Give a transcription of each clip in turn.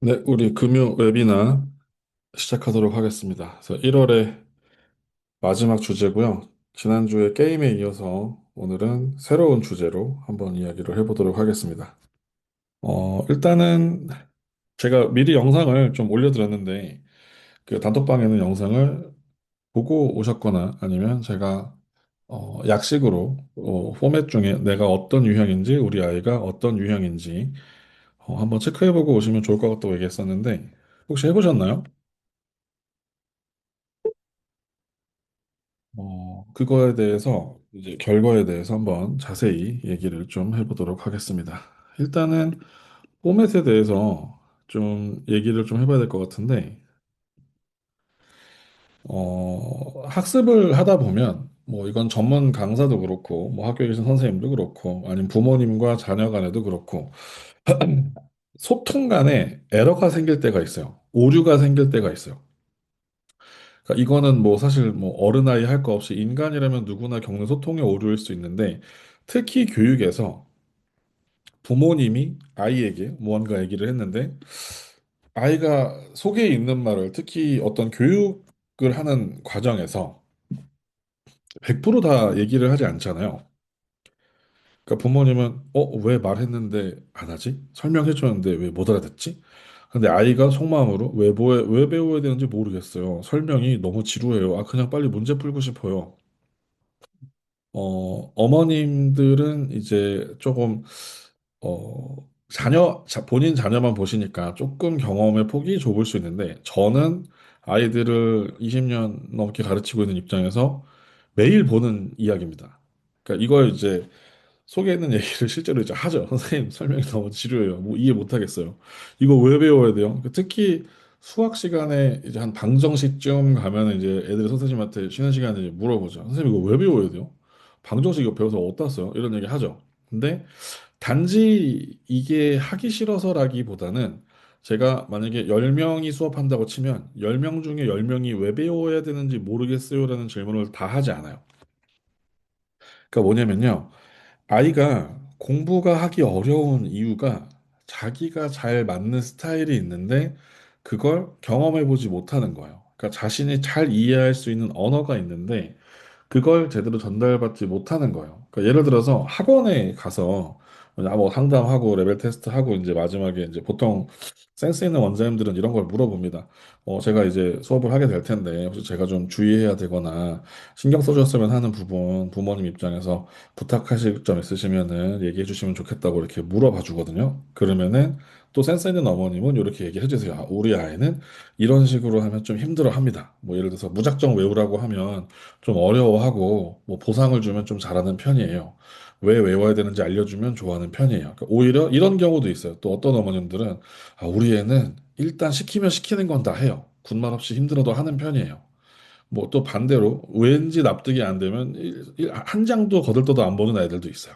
네, 우리 금요 웨비나 시작하도록 하겠습니다. 그래서 1월의 마지막 주제고요. 지난주에 게임에 이어서 오늘은 새로운 주제로 한번 이야기를 해보도록 하겠습니다. 일단은 제가 미리 영상을 좀 올려드렸는데 그 단톡방에는 영상을 보고 오셨거나 아니면 제가 약식으로 포맷 중에 내가 어떤 유형인지 우리 아이가 어떤 유형인지 한번 체크해보고 오시면 좋을 것 같다고 얘기했었는데 혹시 해보셨나요? 그거에 대해서 이제 결과에 대해서 한번 자세히 얘기를 좀 해보도록 하겠습니다. 일단은 포맷에 대해서 좀 얘기를 좀 해봐야 될 것 같은데, 학습을 하다 보면 뭐 이건 전문 강사도 그렇고, 뭐 학교에 계신 선생님도 그렇고, 아니면 부모님과 자녀 간에도 그렇고, 소통 간에 에러가 생길 때가 있어요. 오류가 생길 때가 있어요. 그러니까 이거는 뭐 사실 뭐 어른아이 할 거 없이 인간이라면 누구나 겪는 소통의 오류일 수 있는데 특히 교육에서 부모님이 아이에게 무언가 얘기를 했는데 아이가 속에 있는 말을 특히 어떤 교육을 하는 과정에서 100%다 얘기를 하지 않잖아요. 그러니까 부모님은 왜 말했는데 안 하지? 설명해 줬는데 왜 못 알아듣지? 근데 아이가 속마음으로 왜 배워야 되는지 모르겠어요. 설명이 너무 지루해요. 아, 그냥 빨리 문제 풀고 싶어요. 어머님들은 이제 조금, 본인 자녀만 보시니까 조금 경험의 폭이 좁을 수 있는데, 저는 아이들을 20년 넘게 가르치고 있는 입장에서 매일 보는 이야기입니다. 그러니까 이걸 이제 속에 있는 얘기를 실제로 이제 하죠. 선생님 설명이 너무 지루해요. 뭐 이해 못 하겠어요. 이거 왜 배워야 돼요? 특히 수학 시간에 이제 한 방정식쯤 가면 이제 애들이 선생님한테 쉬는 시간에 물어보죠. 선생님 이거 왜 배워야 돼요? 방정식 이거 배워서 어디다 써요? 이런 얘기 하죠. 근데 단지 이게 하기 싫어서라기보다는 제가 만약에 10명이 수업한다고 치면 10명 중에 10명이 왜 배워야 되는지 모르겠어요라는 질문을 다 하지 않아요. 그러니까 뭐냐면요. 아이가 공부가 하기 어려운 이유가 자기가 잘 맞는 스타일이 있는데 그걸 경험해보지 못하는 거예요. 그러니까 자신이 잘 이해할 수 있는 언어가 있는데 그걸 제대로 전달받지 못하는 거예요. 그러니까 예를 들어서 학원에 가서 뭐 상담하고 레벨 테스트하고 이제 마지막에 이제 보통 센스 있는 원장님들은 이런 걸 물어봅니다. 제가 이제 수업을 하게 될 텐데 혹시 제가 좀 주의해야 되거나 신경 써줬으면 하는 부분 부모님 입장에서 부탁하실 점 있으시면은 얘기해 주시면 좋겠다고 이렇게 물어봐 주거든요. 그러면은 또 센스 있는 어머님은 이렇게 얘기해 주세요. 아, 우리 아이는 이런 식으로 하면 좀 힘들어 합니다. 뭐 예를 들어서 무작정 외우라고 하면 좀 어려워하고 뭐 보상을 주면 좀 잘하는 편이에요. 왜 외워야 되는지 알려주면 좋아하는 편이에요. 그러니까 오히려 이런 경우도 있어요. 또 어떤 어머님들은 아, 우리 애는 일단 시키면 시키는 건 다 해요. 군말 없이 힘들어도 하는 편이에요. 뭐 또 반대로 왠지 납득이 안 되면 한 장도 거들떠도 안 보는 아이들도 있어요.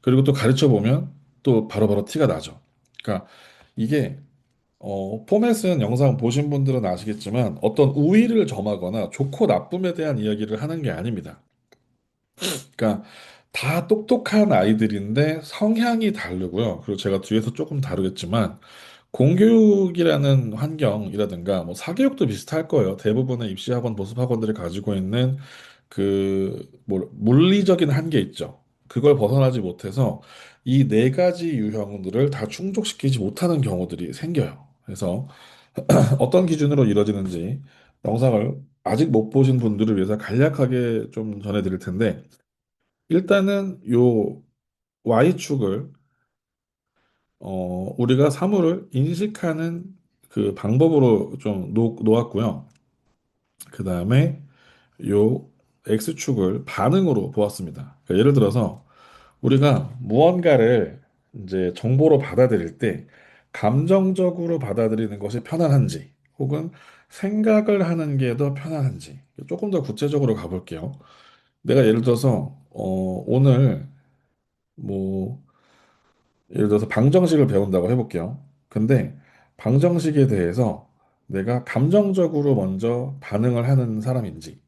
그리고 또 가르쳐 보면 또 바로바로 티가 나죠. 그러니까 이게 포맷은 영상 보신 분들은 아시겠지만 어떤 우위를 점하거나 좋고 나쁨에 대한 이야기를 하는 게 아닙니다. 그러니까 다 똑똑한 아이들인데 성향이 다르고요. 그리고 제가 뒤에서 조금 다루겠지만 공교육이라는 환경이라든가 뭐 사교육도 비슷할 거예요. 대부분의 입시학원, 보습학원들이 가지고 있는 뭐 물리적인 한계 있죠. 그걸 벗어나지 못해서 이 네 가지 유형들을 다 충족시키지 못하는 경우들이 생겨요. 그래서 어떤 기준으로 이루어지는지 영상을 아직 못 보신 분들을 위해서 간략하게 좀 전해드릴 텐데 일단은 요 Y축을 우리가 사물을 인식하는 그 방법으로 좀 놓았고요. 그 다음에 요 X축을 반응으로 보았습니다. 그러니까 예를 들어서 우리가 무언가를 이제 정보로 받아들일 때 감정적으로 받아들이는 것이 편안한지 혹은 생각을 하는 게 더 편안한지 조금 더 구체적으로 가볼게요. 내가 예를 들어서 오늘 뭐 예를 들어서 방정식을 배운다고 해볼게요. 근데 방정식에 대해서 내가 감정적으로 먼저 반응을 하는 사람인지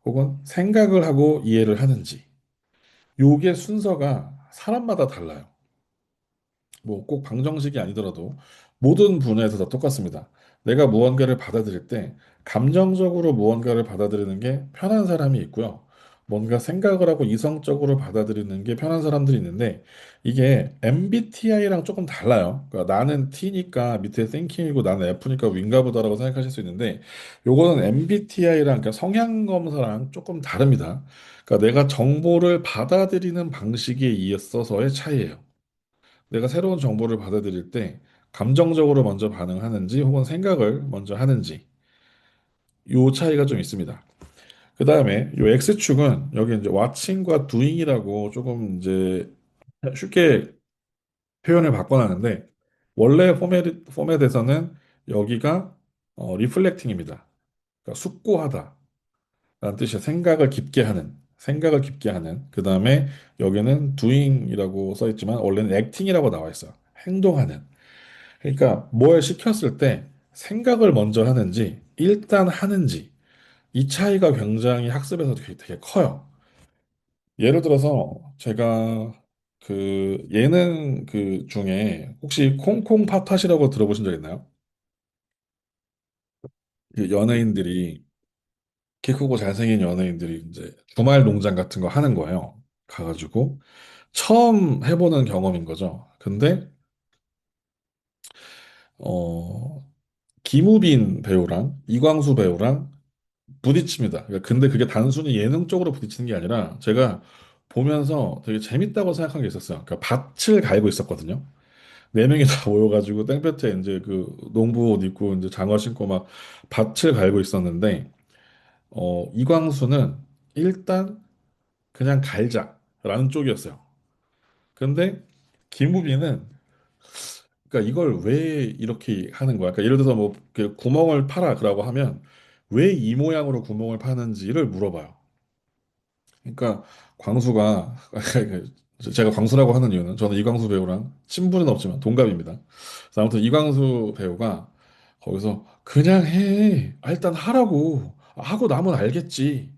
혹은 생각을 하고 이해를 하는지 요게 순서가 사람마다 달라요. 뭐 꼭 방정식이 아니더라도 모든 분야에서 다 똑같습니다. 내가 무언가를 받아들일 때 감정적으로 무언가를 받아들이는 게 편한 사람이 있고요. 뭔가 생각을 하고 이성적으로 받아들이는 게 편한 사람들이 있는데 이게 MBTI랑 조금 달라요. 그러니까 나는 T니까 밑에 thinking이고 나는 F니까 윙가 보다라고 생각하실 수 있는데 요거는 MBTI랑 그러니까 성향 검사랑 조금 다릅니다. 그러니까 내가 정보를 받아들이는 방식에 있어서의 차이예요. 내가 새로운 정보를 받아들일 때 감정적으로 먼저 반응하는지 혹은 생각을 먼저 하는지 요 차이가 좀 있습니다. 그 다음에 요 X축은 여기 이제 watching과 doing이라고 조금 이제 쉽게 표현을 바꿔놨는데 원래 포맷에서는 여기가 reflecting입니다. 그러니까 숙고하다 라는 뜻이에요. 생각을 깊게 하는. 그 다음에 여기는 doing이라고 써 있지만 원래는 acting이라고 나와 있어요. 행동하는. 그러니까 뭘 시켰을 때 생각을 먼저 하는지 일단 하는지 이 차이가 굉장히 학습에서 되게 커요. 예를 들어서 제가 그 예능 그 중에 혹시 콩콩 팥팥이라고 들어보신 적 있나요? 그 연예인들이 키 크고 잘생긴 연예인들이 이제 주말 농장 같은 거 하는 거예요. 가가지고 처음 해보는 경험인 거죠. 근데 어 김우빈 배우랑 이광수 배우랑 부딪힙니다. 그러니까 근데 그게 단순히 예능 쪽으로 부딪히는 게 아니라 제가 보면서 되게 재밌다고 생각한 게 있었어요. 그러니까 밭을 갈고 있었거든요. 네 명이 다 모여가지고 땡볕에 이제 그 농부 옷 입고 이제 장화 신고 막 밭을 갈고 있었는데 이광수는 일단 그냥 갈자라는 쪽이었어요. 근데 김우빈은 그러니까 이걸 왜 이렇게 하는 거야? 그러니까 예를 들어서 뭐그 구멍을 파라라고 하면 왜 이 모양으로 구멍을 파는지를 물어봐요. 그러니까 광수가 제가 광수라고 하는 이유는 저는 이광수 배우랑 친분은 없지만 동갑입니다. 그래서 아무튼 이광수 배우가 거기서 그냥 해. 아, 일단 하라고. 하고 나면 알겠지.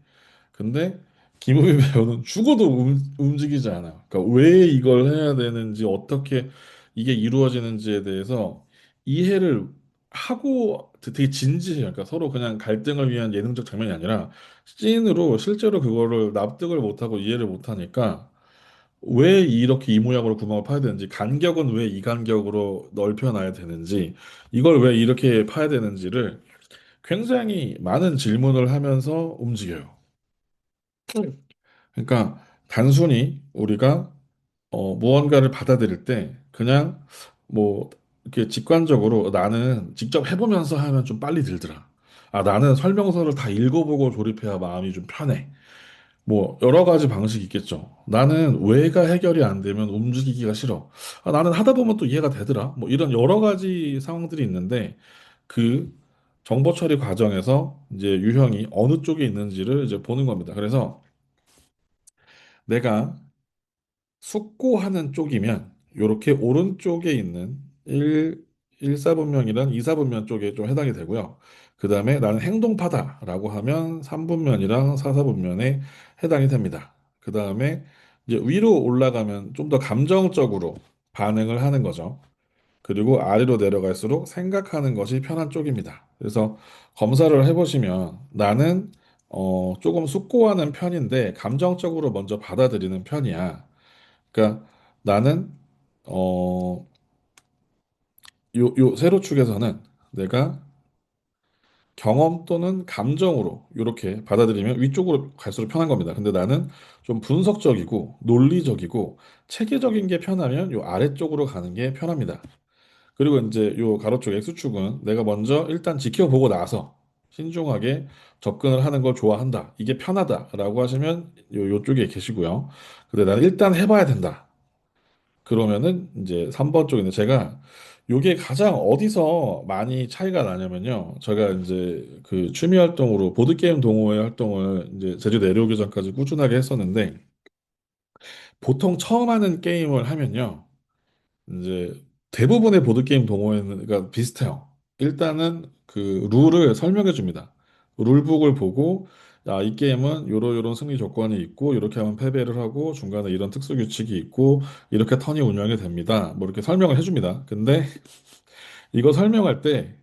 근데 김우빈 배우는 죽어도 움직이지 않아요. 그러니까 왜 이걸 해야 되는지 어떻게 이게 이루어지는지에 대해서 이해를 하고 되게 진지해요. 그러니까 서로 그냥 갈등을 위한 예능적 장면이 아니라 씬으로 실제로 그거를 납득을 못하고 이해를 못하니까 왜 이렇게 이 모양으로 구멍을 파야 되는지 간격은 왜 이 간격으로 넓혀놔야 되는지 이걸 왜 이렇게 파야 되는지를 굉장히 많은 질문을 하면서 움직여요. 그러니까 단순히 우리가 무언가를 받아들일 때 그냥 뭐 이렇게 직관적으로 나는 직접 해보면서 하면 좀 빨리 들더라. 아, 나는 설명서를 다 읽어보고 조립해야 마음이 좀 편해. 뭐 여러 가지 방식이 있겠죠. 나는 왜가 해결이 안 되면 움직이기가 싫어. 아, 나는 하다 보면 또 이해가 되더라. 뭐 이런 여러 가지 상황들이 있는데 그 정보 처리 과정에서 이제 유형이 어느 쪽에 있는지를 이제 보는 겁니다. 그래서 내가 숙고하는 쪽이면 이렇게 오른쪽에 있는 1사분면이랑 2사분면 쪽에 좀 해당이 되고요. 그 다음에 나는 행동파다라고 하면 3분면이랑 4사분면에 해당이 됩니다. 그 다음에 이제 위로 올라가면 좀 더 감정적으로 반응을 하는 거죠. 그리고 아래로 내려갈수록 생각하는 것이 편한 쪽입니다. 그래서 검사를 해보시면 나는 조금 숙고하는 편인데 감정적으로 먼저 받아들이는 편이야. 그러니까 나는 어, 요 세로축에서는 내가 경험 또는 감정으로 이렇게 받아들이면 위쪽으로 갈수록 편한 겁니다. 근데 나는 좀 분석적이고 논리적이고 체계적인 게 편하면 요 아래쪽으로 가는 게 편합니다. 그리고 이제 요 가로축 X축은 내가 먼저 일단 지켜보고 나서 신중하게 접근을 하는 걸 좋아한다. 이게 편하다라고 하시면 요쪽에 계시고요. 근데 나는 일단 해봐야 된다. 그러면은 이제 3번 쪽인데 제가 요게 가장 어디서 많이 차이가 나냐면요. 제가 이제 그 취미 활동으로 보드게임 동호회 활동을 이제 제주 내려오기 전까지 꾸준하게 했었는데 보통 처음 하는 게임을 하면요. 이제 대부분의 보드게임 동호회는 그러니까 비슷해요. 일단은 그 룰을 설명해 줍니다. 룰북을 보고 야, 이 게임은 요런 승리 조건이 있고 이렇게 하면 패배를 하고 중간에 이런 특수 규칙이 있고 이렇게 턴이 운영이 됩니다. 뭐 이렇게 설명을 해줍니다. 근데 이거 설명할 때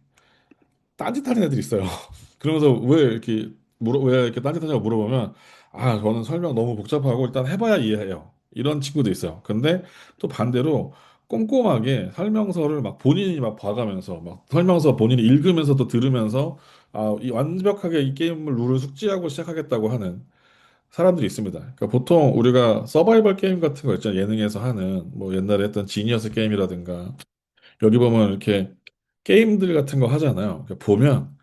딴짓하는 애들이 있어요. 그러면서 왜 이렇게 딴짓하냐고 물어보면 아, 저는 설명 너무 복잡하고 일단 해봐야 이해해요. 이런 친구도 있어요. 근데 또 반대로 꼼꼼하게 설명서를 막 본인이 막 봐가면서 막 설명서 본인이 읽으면서도 들으면서 아, 이 완벽하게 이 게임을 룰을 숙지하고 시작하겠다고 하는 사람들이 있습니다. 그러니까 보통 우리가 서바이벌 게임 같은 거 있잖아요. 예능에서 하는 뭐 옛날에 했던 지니어스 게임이라든가 여기 보면 이렇게 게임들 같은 거 하잖아요. 그러니까 보면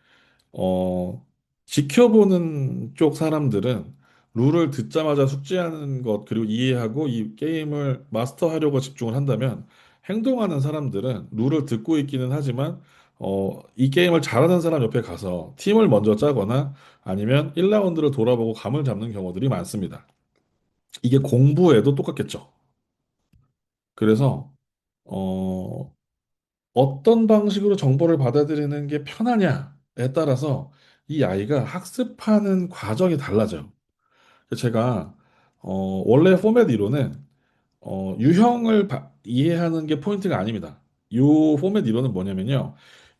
어, 지켜보는 쪽 사람들은 룰을 듣자마자 숙지하는 것, 그리고 이해하고 이 게임을 마스터하려고 집중을 한다면 행동하는 사람들은 룰을 듣고 있기는 하지만 이 게임을 잘하는 사람 옆에 가서 팀을 먼저 짜거나 아니면 1라운드를 돌아보고 감을 잡는 경우들이 많습니다. 이게 공부에도 똑같겠죠. 그래서 어, 어떤 방식으로 정보를 받아들이는 게 편하냐에 따라서 이 아이가 학습하는 과정이 달라져요. 제가 원래 포맷 이론은 유형을 이해하는 게 포인트가 아닙니다. 요 포맷 이론은 뭐냐면요.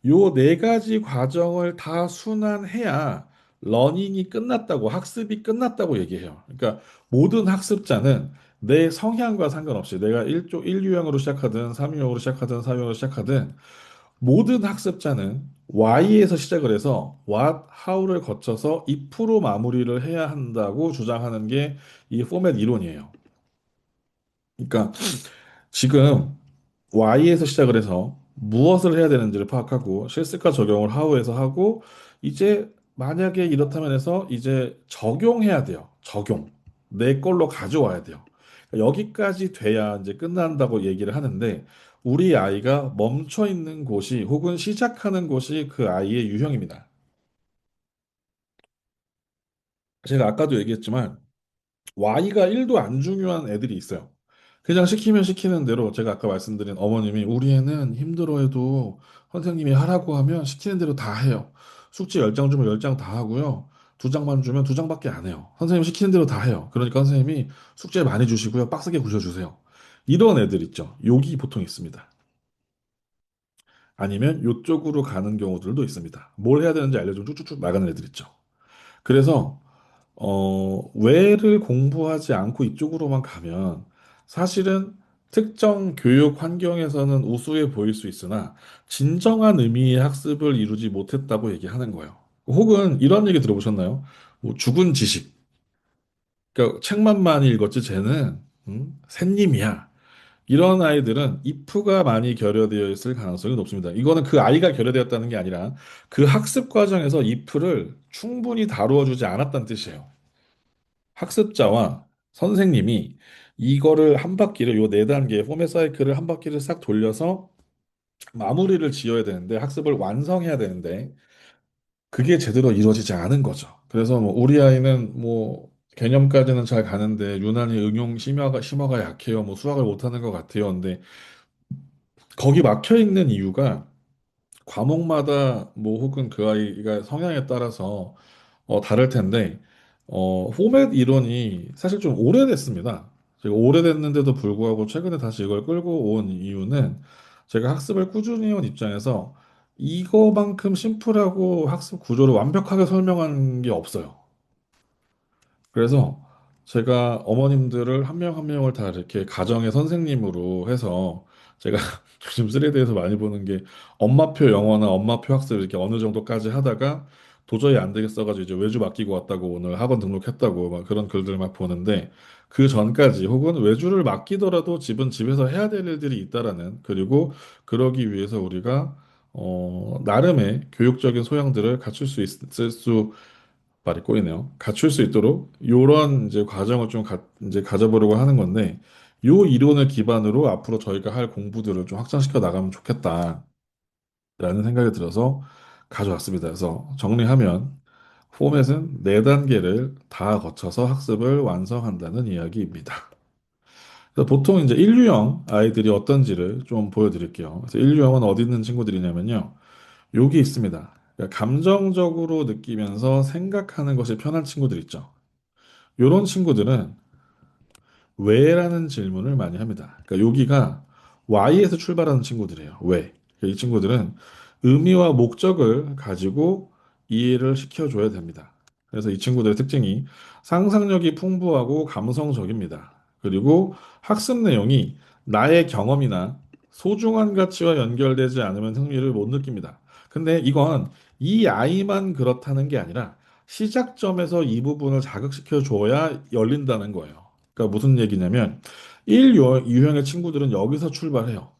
요 네 가지 과정을 다 순환해야 러닝이 끝났다고, 학습이 끝났다고 얘기해요. 그러니까 모든 학습자는 내 성향과 상관없이 내가 1유형으로 시작하든 3유형으로 시작하든 4유형으로 시작하든 모든 학습자는 Y에서 시작을 해서 What, How를 거쳐서 if로 마무리를 해야 한다고 주장하는 게 이 포맷 이론이에요. 그러니까 지금 Y에서 시작을 해서 무엇을 해야 되는지를 파악하고 실습과 적용을 How에서 하고 이제 만약에 이렇다면 해서 이제 적용해야 돼요. 적용. 내 걸로 가져와야 돼요. 여기까지 돼야 이제 끝난다고 얘기를 하는데 우리 아이가 멈춰 있는 곳이 혹은 시작하는 곳이 그 아이의 유형입니다. 제가 아까도 얘기했지만 Y가 1도 안 중요한 애들이 있어요. 그냥 시키면 시키는 대로 제가 아까 말씀드린 어머님이 우리 애는 힘들어해도 선생님이 하라고 하면 시키는 대로 다 해요. 숙제 10장 주면 10장 다 하고요. 2장만 주면 2장밖에 안 해요. 선생님 시키는 대로 다 해요. 그러니까 선생님이 숙제 많이 주시고요. 빡세게 구셔주세요. 이런 애들 있죠. 여기 보통 있습니다. 아니면 이쪽으로 가는 경우들도 있습니다. 뭘 해야 되는지 알려주면 쭉쭉쭉 나가는 애들 있죠. 그래서 외를 공부하지 않고 이쪽으로만 가면 사실은 특정 교육 환경에서는 우수해 보일 수 있으나 진정한 의미의 학습을 이루지 못했다고 얘기하는 거예요. 혹은 이런 얘기 들어보셨나요? 뭐 죽은 지식. 그러니까 책만 많이 읽었지 쟤는 샌님이야. 이런 아이들은 if가 많이 결여되어 있을 가능성이 높습니다. 이거는 그 아이가 결여되었다는 게 아니라 그 학습 과정에서 if를 충분히 다루어 주지 않았다는 뜻이에요. 학습자와 선생님이 이거를 한 바퀴를 요 네 단계의 포맷 사이클을 한 바퀴를 싹 돌려서 마무리를 지어야 되는데 학습을 완성해야 되는데 그게 제대로 이루어지지 않은 거죠. 그래서 뭐 우리 아이는 뭐 개념까지는 잘 가는데 유난히 응용 심화가 약해요. 뭐 수학을 못하는 것 같아요. 근데 거기 막혀 있는 이유가 과목마다 뭐 혹은 그 아이가 성향에 따라서 다를 텐데, 포맷 이론이 사실 좀 오래됐습니다. 제가 오래됐는데도 불구하고 최근에 다시 이걸 끌고 온 이유는 제가 학습을 꾸준히 해온 입장에서 이거만큼 심플하고 학습 구조를 완벽하게 설명한 게 없어요. 그래서 제가 어머님들을 한 명 한 명을 다 이렇게 가정의 선생님으로 해서 제가 요즘 쓰레기에서 많이 보는 게 엄마표 영어나 엄마표 학습 이렇게 어느 정도까지 하다가 도저히 안 되겠어가지고 이제 외주 맡기고 왔다고 오늘 학원 등록했다고 막 그런 글들 막 보는데 그 전까지 혹은 외주를 맡기더라도 집은 집에서 해야 될 일들이 있다라는 그리고 그러기 위해서 우리가 나름의 교육적인 소양들을 갖출 수 있을 수 말이 꼬이네요. 갖출 수 있도록 요런 이제 과정을 좀 이제 가져보려고 하는 건데 요 이론을 기반으로 앞으로 저희가 할 공부들을 좀 확장시켜 나가면 좋겠다라는 생각이 들어서 가져왔습니다. 그래서 정리하면 포맷은 네 단계를 다 거쳐서 학습을 완성한다는 이야기입니다. 그래서 보통 이제 인류형 아이들이 어떤지를 좀 보여드릴게요. 그래서 인류형은 어디 있는 친구들이냐면요. 여기 있습니다. 그러니까 감정적으로 느끼면서 생각하는 것이 편한 친구들 있죠. 이런 친구들은 왜라는 질문을 많이 합니다. 그러니까 여기가 Y에서 출발하는 친구들이에요. 왜? 그러니까 이 친구들은 의미와 목적을 가지고 이해를 시켜줘야 됩니다. 그래서 이 친구들의 특징이 상상력이 풍부하고 감성적입니다. 그리고 학습 내용이 나의 경험이나 소중한 가치와 연결되지 않으면 흥미를 못 느낍니다. 근데 이건 이 아이만 그렇다는 게 아니라 시작점에서 이 부분을 자극시켜 줘야 열린다는 거예요. 그러니까 무슨 얘기냐면 1 유형의 친구들은 여기서 출발해요.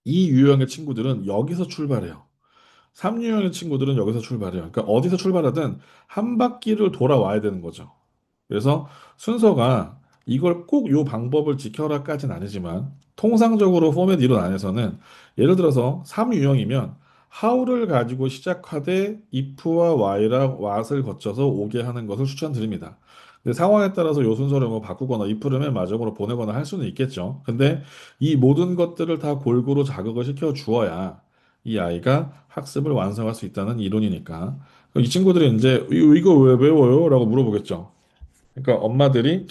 2 유형의 친구들은 여기서 출발해요. 3 유형의 친구들은 여기서 출발해요. 그러니까 어디서 출발하든 한 바퀴를 돌아와야 되는 거죠. 그래서 순서가 이걸 꼭 요 방법을 지켜라까지는 아니지만 통상적으로 포맷 이론 안에서는 예를 들어서 3유형이면 how를 가지고 시작하되 if와 why랑 what을 거쳐서 오게 하는 것을 추천드립니다. 근데 상황에 따라서 요 순서를 뭐 바꾸거나 if를 맨 마지막으로 보내거나 할 수는 있겠죠. 근데 이 모든 것들을 다 골고루 자극을 시켜 주어야 이 아이가 학습을 완성할 수 있다는 이론이니까 이 친구들이 이제 이거 왜 외워요? 라고 물어보겠죠. 그러니까 엄마들이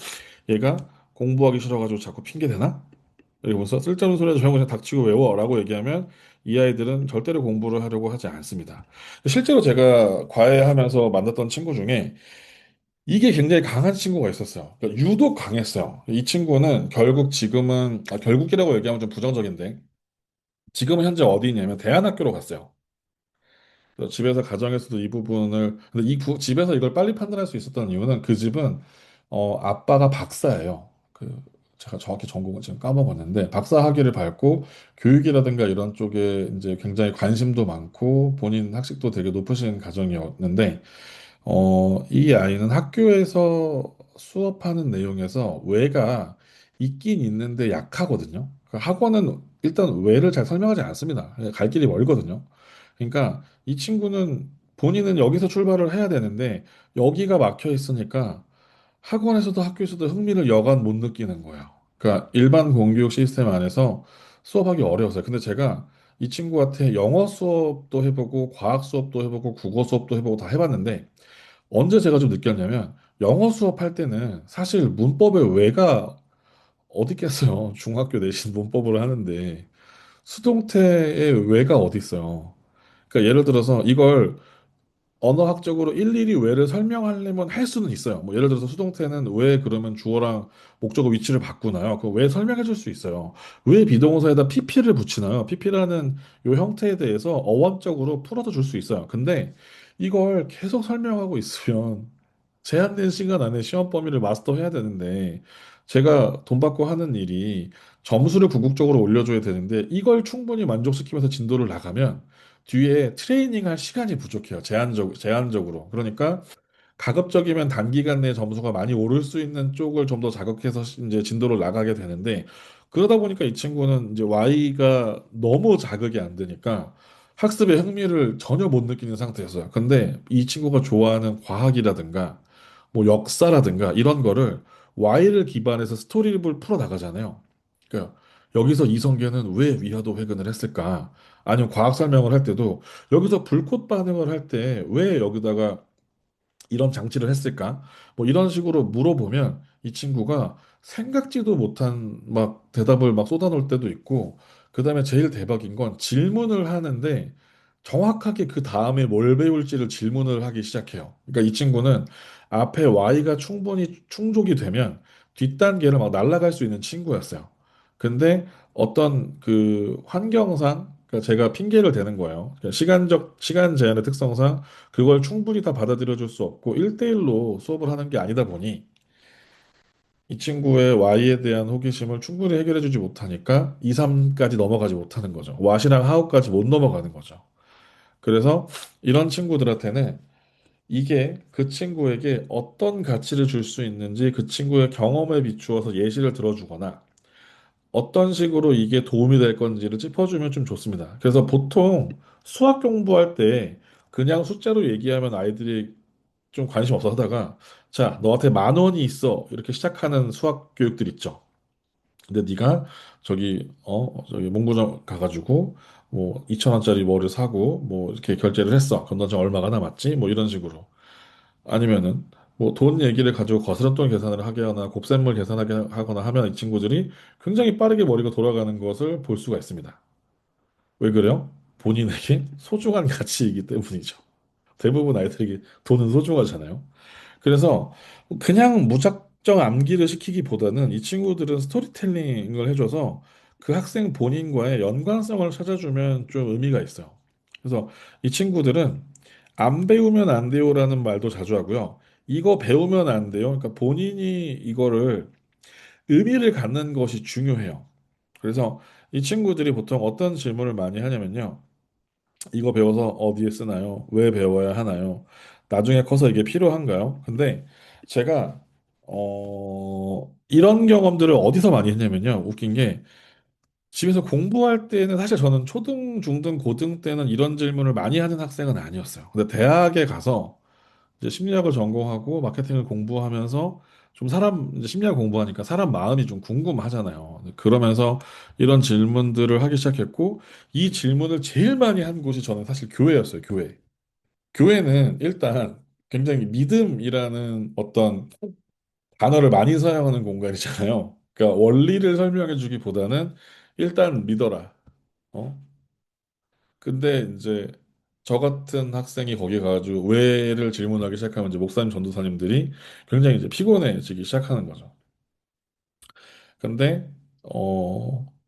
얘가 공부하기 싫어가지고 자꾸 핑계 대나? 이러면서 쓸데없는 소리 하지 말고 그냥 닥치고 외워라고 얘기하면 이 아이들은 절대로 공부를 하려고 하지 않습니다. 실제로 제가 과외하면서 만났던 친구 중에 이게 굉장히 강한 친구가 있었어요. 그러니까 유독 강했어요. 이 친구는 결국 지금은 결국이라고 얘기하면 좀 부정적인데 지금은 현재 어디 있냐면 대안학교로 갔어요. 그래서 집에서 가정에서도 이 부분을 근데 집에서 이걸 빨리 판단할 수 있었던 이유는 그 집은 아빠가 박사예요. 그 제가 정확히 전공은 지금 까먹었는데 박사 학위를 밟고 교육이라든가 이런 쪽에 이제 굉장히 관심도 많고 본인 학식도 되게 높으신 가정이었는데 이 아이는 학교에서 수업하는 내용에서 외가 있긴 있는데 약하거든요. 그 학원은 일단 외를 잘 설명하지 않습니다. 갈 길이 멀거든요. 그러니까 이 친구는 본인은 여기서 출발을 해야 되는데 여기가 막혀 있으니까 학원에서도 학교에서도 흥미를 여간 못 느끼는 거예요. 그러니까 일반 공교육 시스템 안에서 수업하기 어려웠어요. 근데 제가 이 친구한테 영어 수업도 해보고 과학 수업도 해보고 국어 수업도 해보고 다 해봤는데 언제 제가 좀 느꼈냐면 영어 수업할 때는 사실 문법의 왜가 어디 있겠어요. 중학교 내신 문법을 하는데 수동태의 왜가 어디 있어요. 그러니까 예를 들어서 이걸 언어학적으로 일일이 왜를 설명하려면 할 수는 있어요. 뭐 예를 들어서 수동태는 왜 그러면 주어랑 목적어 위치를 바꾸나요? 그 왜 설명해 줄 수 있어요. 왜 비동사에다 pp를 붙이나요? pp라는 요 형태에 대해서 어원적으로 풀어서 줄 수 있어요. 근데 이걸 계속 설명하고 있으면 제한된 시간 안에 시험 범위를 마스터해야 되는데 제가 돈 받고 하는 일이 점수를 궁극적으로 올려줘야 되는데 이걸 충분히 만족시키면서 진도를 나가면 뒤에 트레이닝 할 시간이 부족해요. 제한적으로. 그러니까 가급적이면 단기간 내에 점수가 많이 오를 수 있는 쪽을 좀 더 자극해서 이제 진도를 나가게 되는데 그러다 보니까 이 친구는 이제 Y가 너무 자극이 안 되니까 학습에 흥미를 전혀 못 느끼는 상태였어요. 근데 이 친구가 좋아하는 과학이라든가 뭐 역사라든가 이런 거를 Y를 기반해서 스토리를 풀어 나가잖아요. 그러니까 여기서 이성계는 왜 위화도 회근을 했을까? 아니면 과학 설명을 할 때도 여기서 불꽃 반응을 할 때 왜 여기다가 이런 장치를 했을까? 뭐 이런 식으로 물어보면 이 친구가 생각지도 못한 막 대답을 막 쏟아놓을 때도 있고, 그다음에 제일 대박인 건 질문을 하는데 정확하게 그 다음에 뭘 배울지를 질문을 하기 시작해요. 그러니까 이 친구는 앞에 Y가 충분히 충족이 되면 뒷단계를 막 날아갈 수 있는 친구였어요. 근데 어떤 그 환경상 그러니까 제가 핑계를 대는 거예요. 그러니까 시간 제한의 특성상 그걸 충분히 다 받아들여 줄 수 없고 1대1로 수업을 하는 게 아니다 보니 이 친구의 Y에 대한 호기심을 충분히 해결해 주지 못하니까 2, 3까지 넘어가지 못하는 거죠. What이랑 How까지 못 넘어가는 거죠. 그래서 이런 친구들한테는 이게 그 친구에게 어떤 가치를 줄 수 있는지 그 친구의 경험에 비추어서 예시를 들어주거나 어떤 식으로 이게 도움이 될 건지를 짚어주면 좀 좋습니다. 그래서 보통 수학 공부할 때 그냥 숫자로 얘기하면 아이들이 좀 관심 없어 하다가 자, 너한테 10,000원이 있어. 이렇게 시작하는 수학 교육들 있죠. 근데 네가 저기 문구점 가가지고 뭐 2천 원짜리 뭐를 사고 뭐 이렇게 결제를 했어. 그럼 너 지금 얼마가 남았지? 뭐 이런 식으로. 아니면은 뭐 돈 얘기를 가지고 거스름돈 계산을 하게 하거나 곱셈물 계산하게 하거나 하면 이 친구들이 굉장히 빠르게 머리가 돌아가는 것을 볼 수가 있습니다. 왜 그래요? 본인에게 소중한 가치이기 때문이죠. 대부분 아이들에게 돈은 소중하잖아요. 그래서 그냥 무작정 암기를 시키기보다는 이 친구들은 스토리텔링을 해줘서 그 학생 본인과의 연관성을 찾아주면 좀 의미가 있어요. 그래서 이 친구들은 안 배우면 안 돼요라는 말도 자주 하고요. 이거 배우면 안 돼요. 그러니까 본인이 이거를 의미를 갖는 것이 중요해요. 그래서 이 친구들이 보통 어떤 질문을 많이 하냐면요. 이거 배워서 어디에 쓰나요? 왜 배워야 하나요? 나중에 커서 이게 필요한가요? 근데 제가 이런 경험들을 어디서 많이 했냐면요. 웃긴 게 집에서 공부할 때는 사실 저는 초등, 중등, 고등 때는 이런 질문을 많이 하는 학생은 아니었어요. 근데 대학에 가서 이제 심리학을 전공하고 마케팅을 공부하면서 좀 이제 심리학 공부하니까 사람 마음이 좀 궁금하잖아요. 그러면서 이런 질문들을 하기 시작했고, 이 질문을 제일 많이 한 곳이 저는 사실 교회였어요, 교회. 교회는 일단 굉장히 믿음이라는 어떤 단어를 많이 사용하는 공간이잖아요. 그러니까 원리를 설명해 주기보다는 일단 믿어라. 어? 근데 이제 저 같은 학생이 거기 가가지고 왜를 질문하기 시작하면 이제 목사님, 전도사님들이 굉장히 이제 피곤해지기 시작하는 거죠. 근데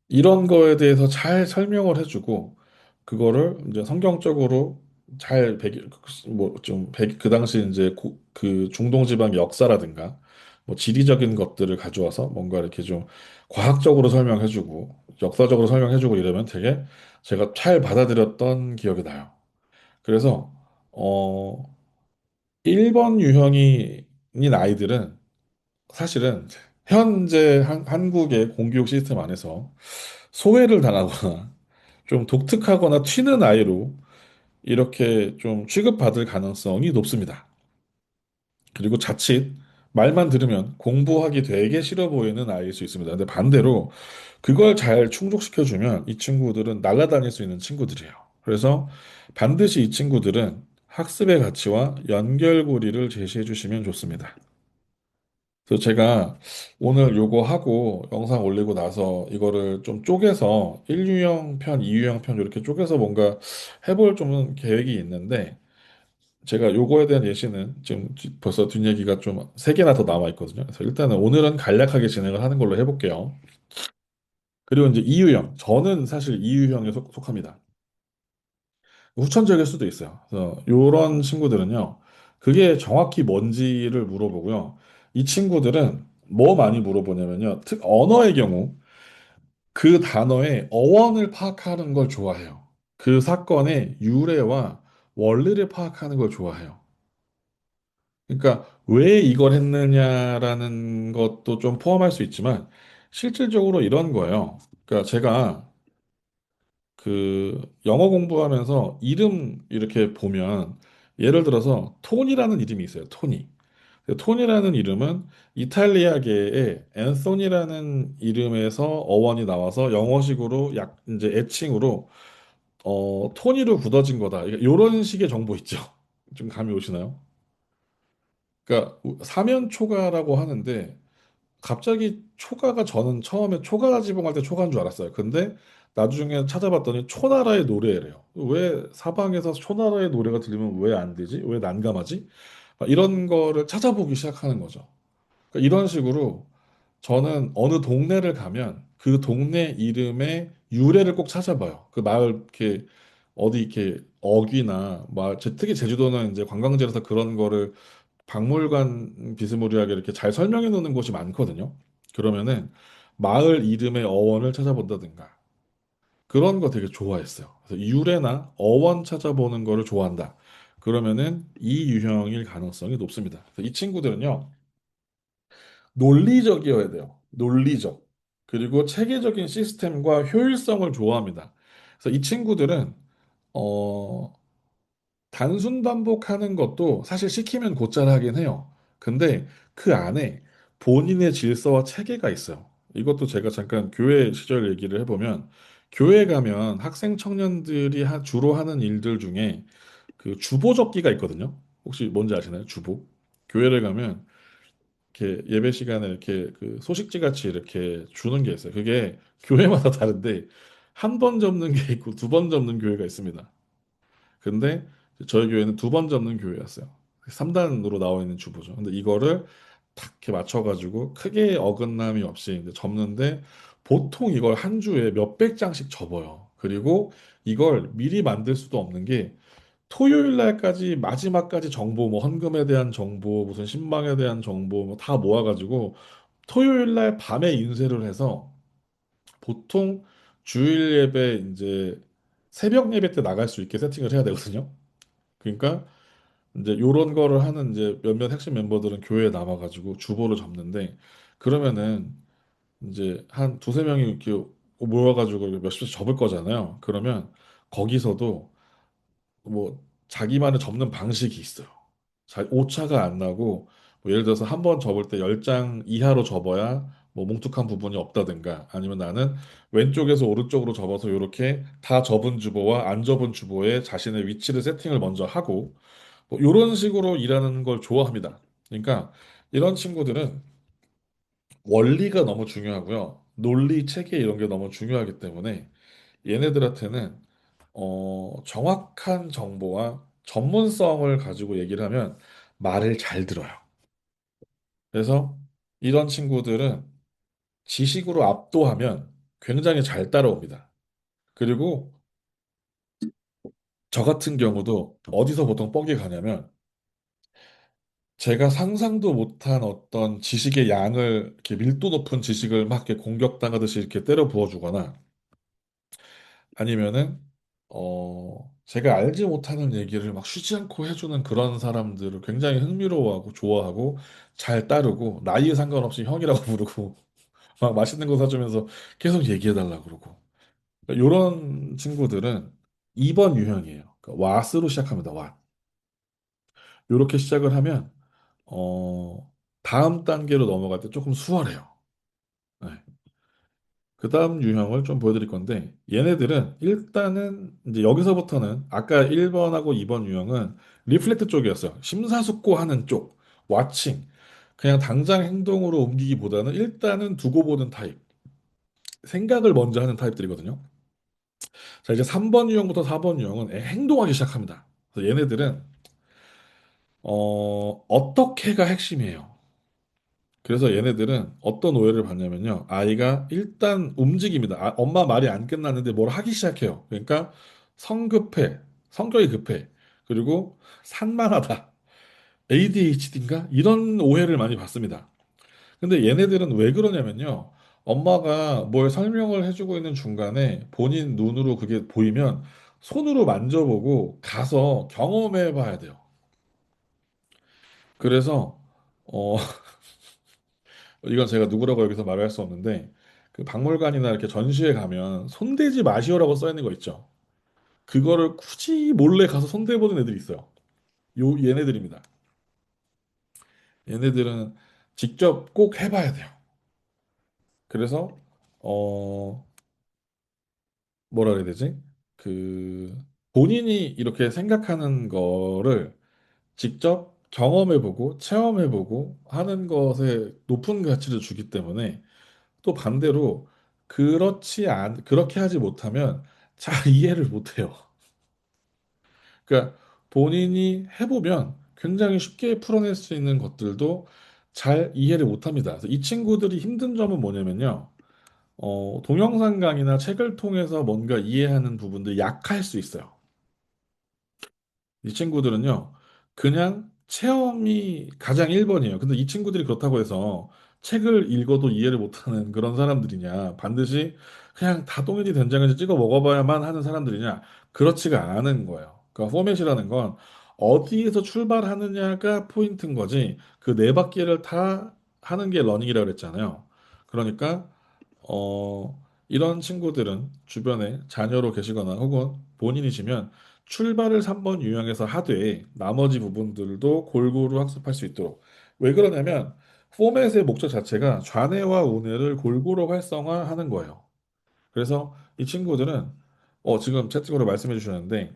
이런 거에 대해서 잘 설명을 해주고 그거를 이제 성경적으로 잘 그 당시 이제 그 중동 지방 역사라든가 뭐 지리적인 것들을 가져와서 뭔가 이렇게 좀 과학적으로 설명해주고 역사적으로 설명해주고 이러면 되게 제가 잘 받아들였던 기억이 나요. 그래서 어 1번 유형인 아이들은 사실은 현재 한국의 공교육 시스템 안에서 소외를 당하거나 좀 독특하거나 튀는 아이로 이렇게 좀 취급받을 가능성이 높습니다. 그리고 자칫 말만 들으면 공부하기 되게 싫어 보이는 아이일 수 있습니다. 근데 반대로 그걸 잘 충족시켜주면 이 친구들은 날아다닐 수 있는 친구들이에요. 그래서 반드시 이 친구들은 학습의 가치와 연결고리를 제시해 주시면 좋습니다. 그래서 제가 오늘 요거 하고 영상 올리고 나서 이거를 좀 쪼개서 1유형 편, 2유형 편 이렇게 쪼개서 뭔가 해볼 좀 계획이 있는데 제가 요거에 대한 예시는 지금 벌써 뒷얘기가 좀 3개나 더 남아 있거든요. 그래서 일단은 오늘은 간략하게 진행을 하는 걸로 해볼게요. 그리고 이제 2유형. 저는 사실 2유형에 속합니다. 후천적일 수도 있어요. 그래서 요런 친구들은요. 그게 정확히 뭔지를 물어보고요. 이 친구들은 뭐 많이 물어보냐면요. 언어의 경우 그 단어의 어원을 파악하는 걸 좋아해요. 그 사건의 유래와 원리를 파악하는 걸 좋아해요. 그러니까 왜 이걸 했느냐라는 것도 좀 포함할 수 있지만 실질적으로 이런 거예요. 그러니까 제가 그 영어 공부하면서 이름 이렇게 보면 예를 들어서 톤이라는 이름이 있어요. 토니. 톤이라는 이름은 이탈리아계의 앤소니라는 이름에서 어원이 나와서 영어식으로 약 이제 애칭으로 토니로 굳어진 거다. 이런 식의 정보 있죠. 좀 감이 오시나요? 그러니까 사면초가라고 하는데 갑자기 초가가 저는 처음에 초가 지붕할 때 초가인 줄 알았어요. 근데 나중에 찾아봤더니 초나라의 노래래요. 왜 사방에서 초나라의 노래가 들리면 왜 안 되지? 왜 난감하지? 이런 거를 찾아보기 시작하는 거죠. 그러니까 이런 식으로 저는 어느 동네를 가면 그 동네 이름의 유래를 꼭 찾아봐요. 그 마을 이렇게 어디 이렇게 어귀나 특히 제주도는 이제 관광지라서 그런 거를 박물관 비스무리하게 이렇게 잘 설명해 놓는 곳이 많거든요. 그러면은 마을 이름의 어원을 찾아본다든가 그런 거 되게 좋아했어요. 그래서 유래나 어원 찾아보는 거를 좋아한다. 그러면은 이 유형일 가능성이 높습니다. 그래서 이 친구들은요. 논리적이어야 돼요. 논리적. 그리고 체계적인 시스템과 효율성을 좋아합니다. 그래서 이 친구들은 어, 단순 반복하는 것도 사실 시키면 곧잘 하긴 해요. 근데 그 안에 본인의 질서와 체계가 있어요. 이것도 제가 잠깐 교회 시절 얘기를 해보면, 교회 가면 학생 청년들이 주로 하는 일들 중에 그 주보 접기가 있거든요. 혹시 뭔지 아시나요? 주보. 교회를 가면 이렇게 예배 시간에 이렇게 그 소식지 같이 이렇게 주는 게 있어요. 그게 교회마다 다른데 한 번 접는 게 있고 두 번 접는 교회가 있습니다. 근데 저희 교회는 두 번 접는 교회였어요. 3단으로 나와 있는 주보죠. 근데 이거를 탁 이렇게 맞춰가지고 크게 어긋남이 없이 이제 접는데 보통 이걸 한 주에 몇백 장씩 접어요. 그리고 이걸 미리 만들 수도 없는 게 토요일 날까지 마지막까지 정보 뭐 헌금에 대한 정보 무슨 신방에 대한 정보 뭐 다 모아가지고 토요일 날 밤에 인쇄를 해서 보통 주일 예배 이제 새벽 예배 때 나갈 수 있게 세팅을 해야 되거든요. 그러니까 이제 요런 거를 하는 이제 몇몇 핵심 멤버들은 교회에 남아가지고 주보를 접는데 그러면은 이제 한 두세 명이 이렇게 모여가지고 몇십씩 접을 거잖아요. 그러면 거기서도 뭐 자기만의 접는 방식이 있어요. 오차가 안 나고 뭐 예를 들어서 한 번 접을 때 10장 이하로 접어야 뭐 뭉툭한 부분이 없다든가 아니면 나는 왼쪽에서 오른쪽으로 접어서 이렇게 다 접은 주보와 안 접은 주보에 자신의 위치를 세팅을 먼저 하고 뭐 이런 식으로 일하는 걸 좋아합니다. 그러니까 이런 친구들은 원리가 너무 중요하고요. 논리, 체계 이런 게 너무 중요하기 때문에 얘네들한테는 정확한 정보와 전문성을 가지고 얘기를 하면 말을 잘 들어요. 그래서 이런 친구들은 지식으로 압도하면 굉장히 잘 따라옵니다. 그리고 저 같은 경우도 어디서 보통 뻑이 가냐면 제가 상상도 못한 어떤 지식의 양을 이렇게 밀도 높은 지식을 막 이렇게 공격당하듯이 이렇게 때려 부어주거나 아니면은 제가 알지 못하는 얘기를 막 쉬지 않고 해주는 그런 사람들을 굉장히 흥미로워하고 좋아하고 잘 따르고 나이에 상관없이 형이라고 부르고 막 맛있는 거 사주면서 계속 얘기해달라 그러고 이런 친구들은 2번 유형이에요. 그러니까 왓으로 시작합니다. 왓. 이렇게 시작을 하면 다음 단계로 넘어갈 때 조금 수월해요. 네. 그 다음 유형을 좀 보여드릴 건데, 얘네들은 일단은 이제 여기서부터는 아까 1번하고 2번 유형은 리플렉트 쪽이었어요. 심사숙고하는 쪽, 와칭. 그냥 당장 행동으로 옮기기보다는 일단은 두고 보는 타입. 생각을 먼저 하는 타입들이거든요. 자, 이제 3번 유형부터 4번 유형은 행동하기 시작합니다. 그래서 얘네들은, 어떻게가 핵심이에요. 그래서 얘네들은 어떤 오해를 받냐면요. 아이가 일단 움직입니다. 엄마 말이 안 끝났는데 뭘 하기 시작해요. 그러니까 성급해, 성격이 급해, 그리고 산만하다, ADHD인가? 이런 오해를 많이 받습니다. 근데 얘네들은 왜 그러냐면요. 엄마가 뭘 설명을 해주고 있는 중간에 본인 눈으로 그게 보이면 손으로 만져보고 가서 경험해 봐야 돼요. 그래서 어, 이건 제가 누구라고 여기서 말할 수 없는데 그 박물관이나 이렇게 전시회 가면 손대지 마시오라고 써 있는 거 있죠. 그거를 굳이 몰래 가서 손대보는 애들이 있어요. 얘네들입니다. 얘네들은 직접 꼭 해봐야 돼요. 그래서 어 뭐라 그래야 되지? 그 본인이 이렇게 생각하는 거를 직접 경험해보고 체험해보고 하는 것에 높은 가치를 주기 때문에 또 반대로 그렇게 하지 못하면 잘 이해를 못해요. 그러니까 본인이 해보면 굉장히 쉽게 풀어낼 수 있는 것들도 잘 이해를 못합니다. 그래서 이 친구들이 힘든 점은 뭐냐면요. 동영상 강의나 책을 통해서 뭔가 이해하는 부분도 약할 수 있어요. 이 친구들은요, 그냥 체험이 가장 1번이에요. 근데 이 친구들이 그렇다고 해서 책을 읽어도 이해를 못하는 그런 사람들이냐, 반드시 그냥 다 똥이니 된장인지 찍어 먹어봐야만 하는 사람들이냐, 그렇지가 않은 거예요. 그러니까 포맷이라는 건 어디에서 출발하느냐가 포인트인 거지, 그 네 바퀴를 다 하는 게 러닝이라고 그랬잖아요. 그러니까, 이런 친구들은 주변에 자녀로 계시거나 혹은 본인이시면 출발을 3번 유형에서 하되 나머지 부분들도 골고루 학습할 수 있도록. 왜 그러냐면 포맷의 목적 자체가 좌뇌와 우뇌를 골고루 활성화하는 거예요. 그래서 이 친구들은 지금 채팅으로 말씀해 주셨는데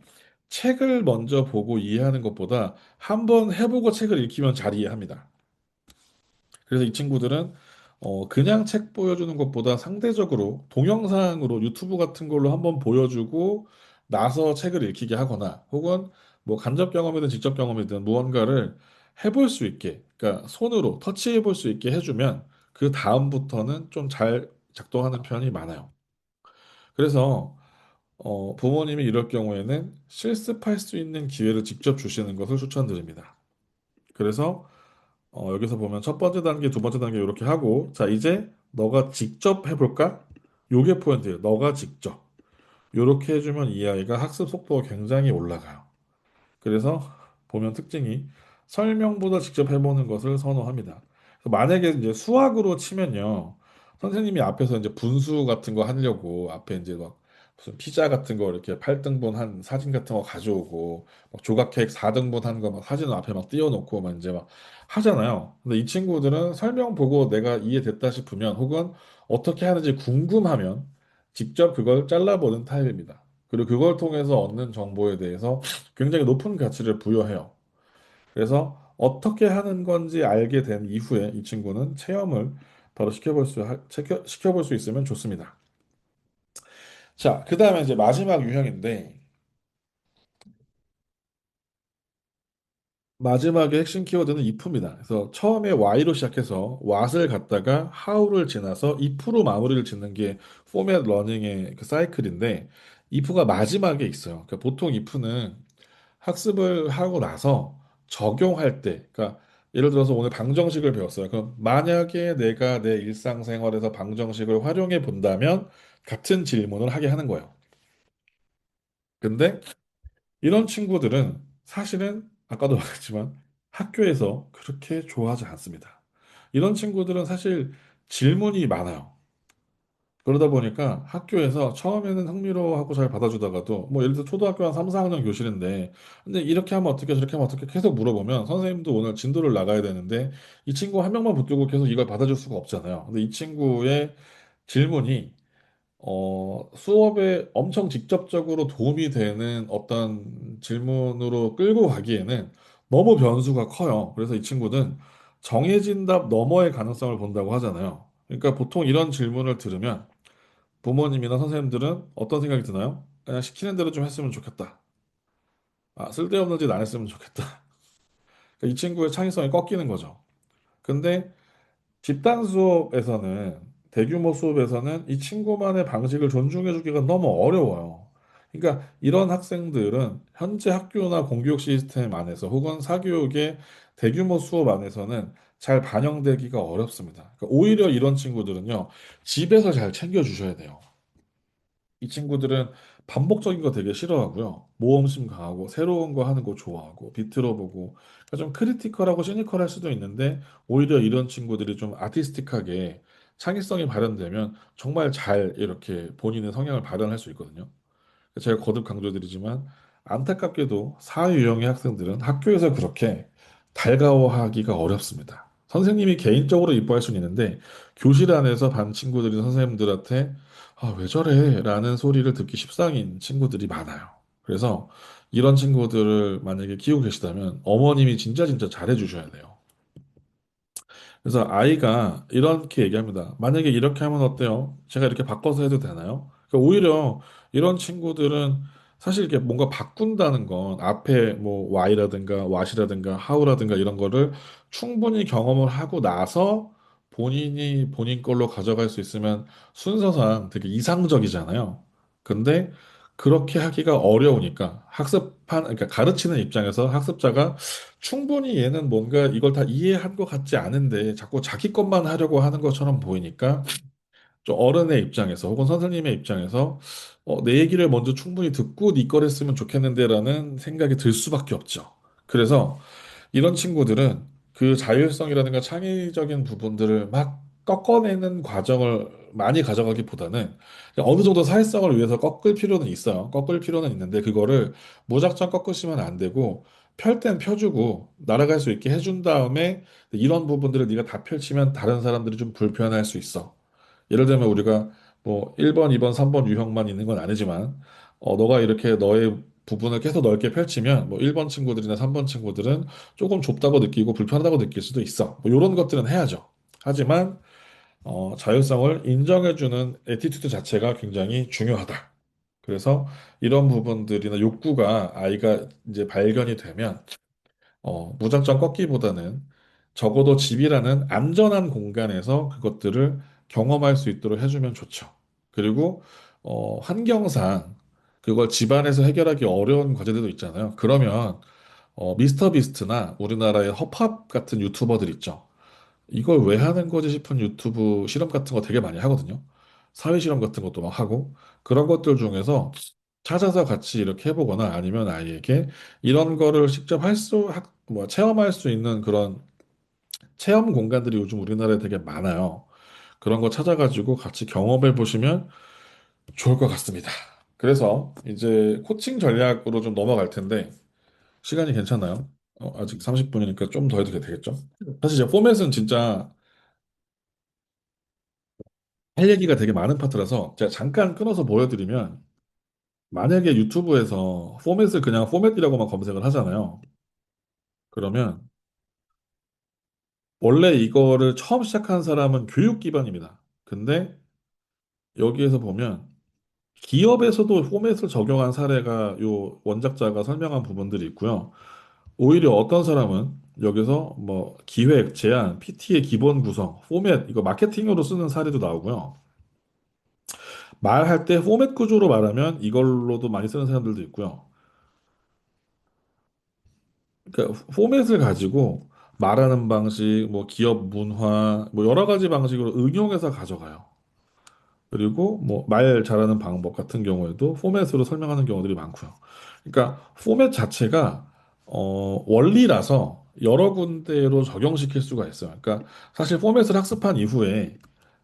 책을 먼저 보고 이해하는 것보다 한번 해보고 책을 읽히면 잘 이해합니다. 그래서 이 친구들은 그냥 책 보여주는 것보다 상대적으로 동영상으로 유튜브 같은 걸로 한번 보여주고 나서 책을 읽히게 하거나 혹은 뭐 간접 경험이든 직접 경험이든 무언가를 해볼 수 있게, 그러니까 손으로 터치해 볼 수 있게 해주면 그 다음부터는 좀 잘 작동하는 편이 많아요. 그래서 부모님이 이럴 경우에는 실습할 수 있는 기회를 직접 주시는 것을 추천드립니다. 그래서 여기서 보면 첫 번째 단계, 두 번째 단계 이렇게 하고, 자, 이제 너가 직접 해볼까? 요게 포인트예요. 너가 직접. 이렇게 해주면 이 아이가 학습 속도가 굉장히 올라가요. 그래서 보면 특징이 설명보다 직접 해보는 것을 선호합니다. 그래서 만약에 이제 수학으로 치면요. 선생님이 앞에서 이제 분수 같은 거 하려고 앞에 이제 막 무슨 피자 같은 거 이렇게 8등분 한 사진 같은 거 가져오고 막 조각 케이크 4등분 한 거 막 사진 앞에 막 띄워놓고 막 이제 막 하잖아요. 근데 이 친구들은 설명 보고 내가 이해됐다 싶으면 혹은 어떻게 하는지 궁금하면 직접 그걸 잘라보는 타입입니다. 그리고 그걸 통해서 얻는 정보에 대해서 굉장히 높은 가치를 부여해요. 그래서 어떻게 하는 건지 알게 된 이후에 이 친구는 체험을 바로 시켜볼 수 있으면 좋습니다. 자, 그 다음에 이제 마지막 유형인데, 마지막의 핵심 키워드는 if입니다. 그래서 처음에 y로 시작해서 what을 갖다가 how를 지나서 if로 마무리를 짓는 게 포맷 러닝의 그 사이클인데, if가 마지막에 있어요. 그러니까 보통 if는 학습을 하고 나서 적용할 때, 그러니까 예를 들어서 오늘 방정식을 배웠어요. 그럼 만약에 내가 내 일상생활에서 방정식을 활용해 본다면 같은 질문을 하게 하는 거예요. 근데 이런 친구들은 사실은 아까도 말했지만 학교에서 그렇게 좋아하지 않습니다. 이런 친구들은 사실 질문이 많아요. 그러다 보니까 학교에서 처음에는 흥미로워하고 잘 받아주다가도 뭐 예를 들어 초등학교 한 3, 4학년 교실인데 근데 이렇게 하면 어떻게 저렇게 하면 어떻게 계속 물어보면 선생님도 오늘 진도를 나가야 되는데 이 친구 한 명만 붙들고 계속 이걸 받아줄 수가 없잖아요. 근데 이 친구의 질문이 수업에 엄청 직접적으로 도움이 되는 어떤 질문으로 끌고 가기에는 너무 변수가 커요. 그래서 이 친구는 정해진 답 너머의 가능성을 본다고 하잖아요. 그러니까 보통 이런 질문을 들으면 부모님이나 선생님들은 어떤 생각이 드나요? 그냥 시키는 대로 좀 했으면 좋겠다. 아, 쓸데없는 짓 안 했으면 좋겠다. 그러니까 이 친구의 창의성이 꺾이는 거죠. 근데 집단 수업에서는, 대규모 수업에서는 이 친구만의 방식을 존중해 주기가 너무 어려워요. 그러니까 이런 학생들은 현재 학교나 공교육 시스템 안에서 혹은 사교육의 대규모 수업 안에서는 잘 반영되기가 어렵습니다. 그러니까 오히려 이런 친구들은요, 집에서 잘 챙겨 주셔야 돼요. 이 친구들은 반복적인 거 되게 싫어하고요. 모험심 강하고 새로운 거 하는 거 좋아하고 비틀어 보고 그러니까 좀 크리티컬하고 시니컬할 수도 있는데 오히려 이런 친구들이 좀 아티스틱하게 창의성이 발현되면 정말 잘 이렇게 본인의 성향을 발현할 수 있거든요. 제가 거듭 강조드리지만 안타깝게도 사유형의 학생들은 학교에서 그렇게 달가워하기가 어렵습니다. 선생님이 개인적으로 이뻐할 수는 있는데 교실 안에서 반 친구들이 선생님들한테 아, 왜 저래? 라는 소리를 듣기 십상인 친구들이 많아요. 그래서 이런 친구들을 만약에 키우고 계시다면 어머님이 진짜 잘해 주셔야 돼요. 그래서 아이가 이렇게 얘기합니다. 만약에 이렇게 하면 어때요? 제가 이렇게 바꿔서 해도 되나요? 그러니까 오히려 이런 친구들은 사실 이렇게 뭔가 바꾼다는 건 앞에 뭐 Y라든가 What이라든가 How라든가 이런 거를 충분히 경험을 하고 나서 본인이 본인 걸로 가져갈 수 있으면 순서상 되게 이상적이잖아요. 근데 그렇게 하기가 어려우니까 그러니까 가르치는 입장에서 학습자가 충분히 얘는 뭔가 이걸 다 이해한 것 같지 않은데 자꾸 자기 것만 하려고 하는 것처럼 보이니까 좀 어른의 입장에서 혹은 선생님의 입장에서 내 얘기를 먼저 충분히 듣고 네 걸 했으면 좋겠는데라는 생각이 들 수밖에 없죠. 그래서 이런 친구들은 그 자율성이라든가 창의적인 부분들을 막 꺾어내는 과정을 많이 가져가기보다는 그냥 어느 정도 사회성을 위해서 꺾을 필요는 있어요. 꺾을 필요는 있는데 그거를 무작정 꺾으시면 안 되고 펼 땐 펴주고 날아갈 수 있게 해준 다음에 이런 부분들을 네가 다 펼치면 다른 사람들이 좀 불편할 수 있어. 예를 들면 우리가 뭐 1번, 2번, 3번 유형만 있는 건 아니지만 너가 이렇게 너의 부분을 계속 넓게 펼치면 뭐 1번 친구들이나 3번 친구들은 조금 좁다고 느끼고 불편하다고 느낄 수도 있어. 뭐 이런 것들은 해야죠. 하지만 자율성을 인정해주는 애티튜드 자체가 굉장히 중요하다. 그래서 이런 부분들이나 욕구가 아이가 이제 발견이 되면 무작정 꺾기보다는 적어도 집이라는 안전한 공간에서 그것들을 경험할 수 있도록 해주면 좋죠. 그리고 환경상 그걸 집안에서 해결하기 어려운 과제들도 있잖아요. 그러면 미스터 비스트나 우리나라의 허팝 같은 유튜버들 있죠. 이걸 왜 하는 거지 싶은 유튜브 실험 같은 거 되게 많이 하거든요. 사회 실험 같은 것도 막 하고 그런 것들 중에서 찾아서 같이 이렇게 해보거나 아니면 아이에게 이런 거를 직접 체험할 수 있는 그런 체험 공간들이 요즘 우리나라에 되게 많아요. 그런 거 찾아가지고 같이 경험해 보시면 좋을 것 같습니다. 그래서 이제 코칭 전략으로 좀 넘어갈 텐데 시간이 괜찮나요? 아직 30분이니까 좀 더 해도 되겠죠? 사실 이제 포맷은 진짜 할 얘기가 되게 많은 파트라서 제가 잠깐 끊어서 보여드리면 만약에 유튜브에서 포맷을 그냥 포맷이라고만 검색을 하잖아요. 그러면 원래 이거를 처음 시작한 사람은 교육 기반입니다. 근데 여기에서 보면 기업에서도 포맷을 적용한 사례가 요 원작자가 설명한 부분들이 있고요. 오히려 어떤 사람은 여기서 뭐 기획, 제안, PT의 기본 구성, 포맷, 이거 마케팅으로 쓰는 사례도 나오고요. 말할 때 포맷 구조로 말하면 이걸로도 많이 쓰는 사람들도 있고요. 그러니까 포맷을 가지고 말하는 방식, 뭐 기업 문화, 뭐 여러 가지 방식으로 응용해서 가져가요. 그리고 뭐 말 잘하는 방법 같은 경우에도 포맷으로 설명하는 경우들이 많고요. 그러니까 포맷 자체가 원리라서 여러 군데로 적용시킬 수가 있어요. 그러니까 사실 포맷을 학습한 이후에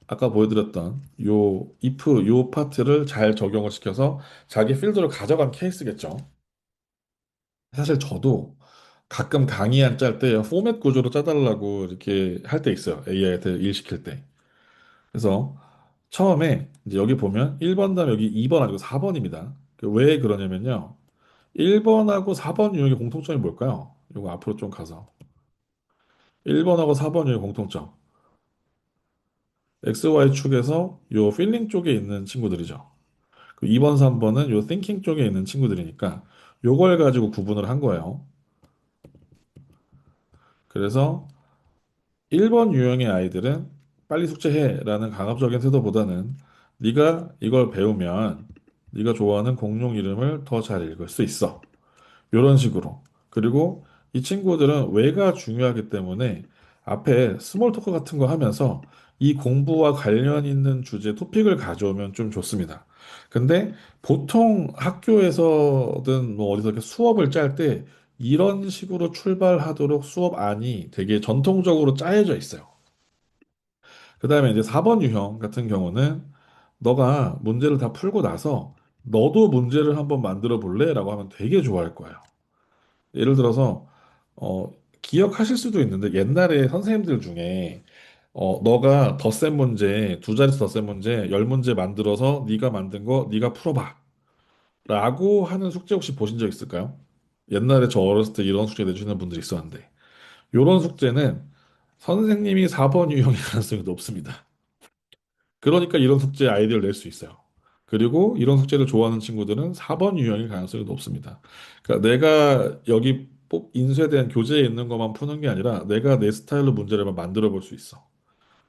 아까 보여드렸던 요 if 요 파트를 잘 적용을 시켜서 자기 필드로 가져간 케이스겠죠. 사실 저도 가끔 강의 안 짤 때 포맷 구조로 짜달라고 이렇게 할 때 있어요. AI한테 일 시킬 때. 그래서 처음에 이제 여기 보면 1번 다음에 여기 2번 아니고 4번입니다. 왜 그러냐면요. 1번하고 4번 유형의 공통점이 뭘까요? 이거 앞으로 좀 가서. 1번하고 4번 유형의 공통점. XY 축에서 요 필링 쪽에 있는 친구들이죠. 2번, 3번은 요 thinking 쪽에 있는 친구들이니까 요걸 가지고 구분을 한 거예요. 그래서 1번 유형의 아이들은 빨리 숙제해라는 강압적인 태도보다는 네가 이걸 배우면 네가 좋아하는 공룡 이름을 더 잘 읽을 수 있어. 이런 식으로. 그리고 이 친구들은 왜가 중요하기 때문에 앞에 스몰 토크 같은 거 하면서 이 공부와 관련 있는 주제 토픽을 가져오면 좀 좋습니다. 근데 보통 학교에서든 뭐 어디서 이렇게 수업을 짤 때 이런 식으로 출발하도록 수업안이 되게 전통적으로 짜여져 있어요. 그 다음에 이제 4번 유형 같은 경우는 너가 문제를 다 풀고 나서 너도 문제를 한번 만들어 볼래? 라고 하면 되게 좋아할 거예요. 예를 들어서 기억하실 수도 있는데 옛날에 선생님들 중에 너가 덧셈 문제 두 자릿수 덧셈 문제 열 문제 만들어서 네가 만든 거 네가 풀어봐 라고 하는 숙제 혹시 보신 적 있을까요? 옛날에 저 어렸을 때 이런 숙제 내주시는 분들이 있었는데 이런 숙제는 선생님이 4번 유형일 가능성이 높습니다. 그러니까 이런 숙제 아이디어를 낼 수 있어요. 그리고 이런 숙제를 좋아하는 친구들은 4번 유형일 가능성이 높습니다. 그러니까 내가 여기 인쇄된 교재에 있는 것만 푸는 게 아니라 내가 내 스타일로 문제를 만들어 볼 수 있어.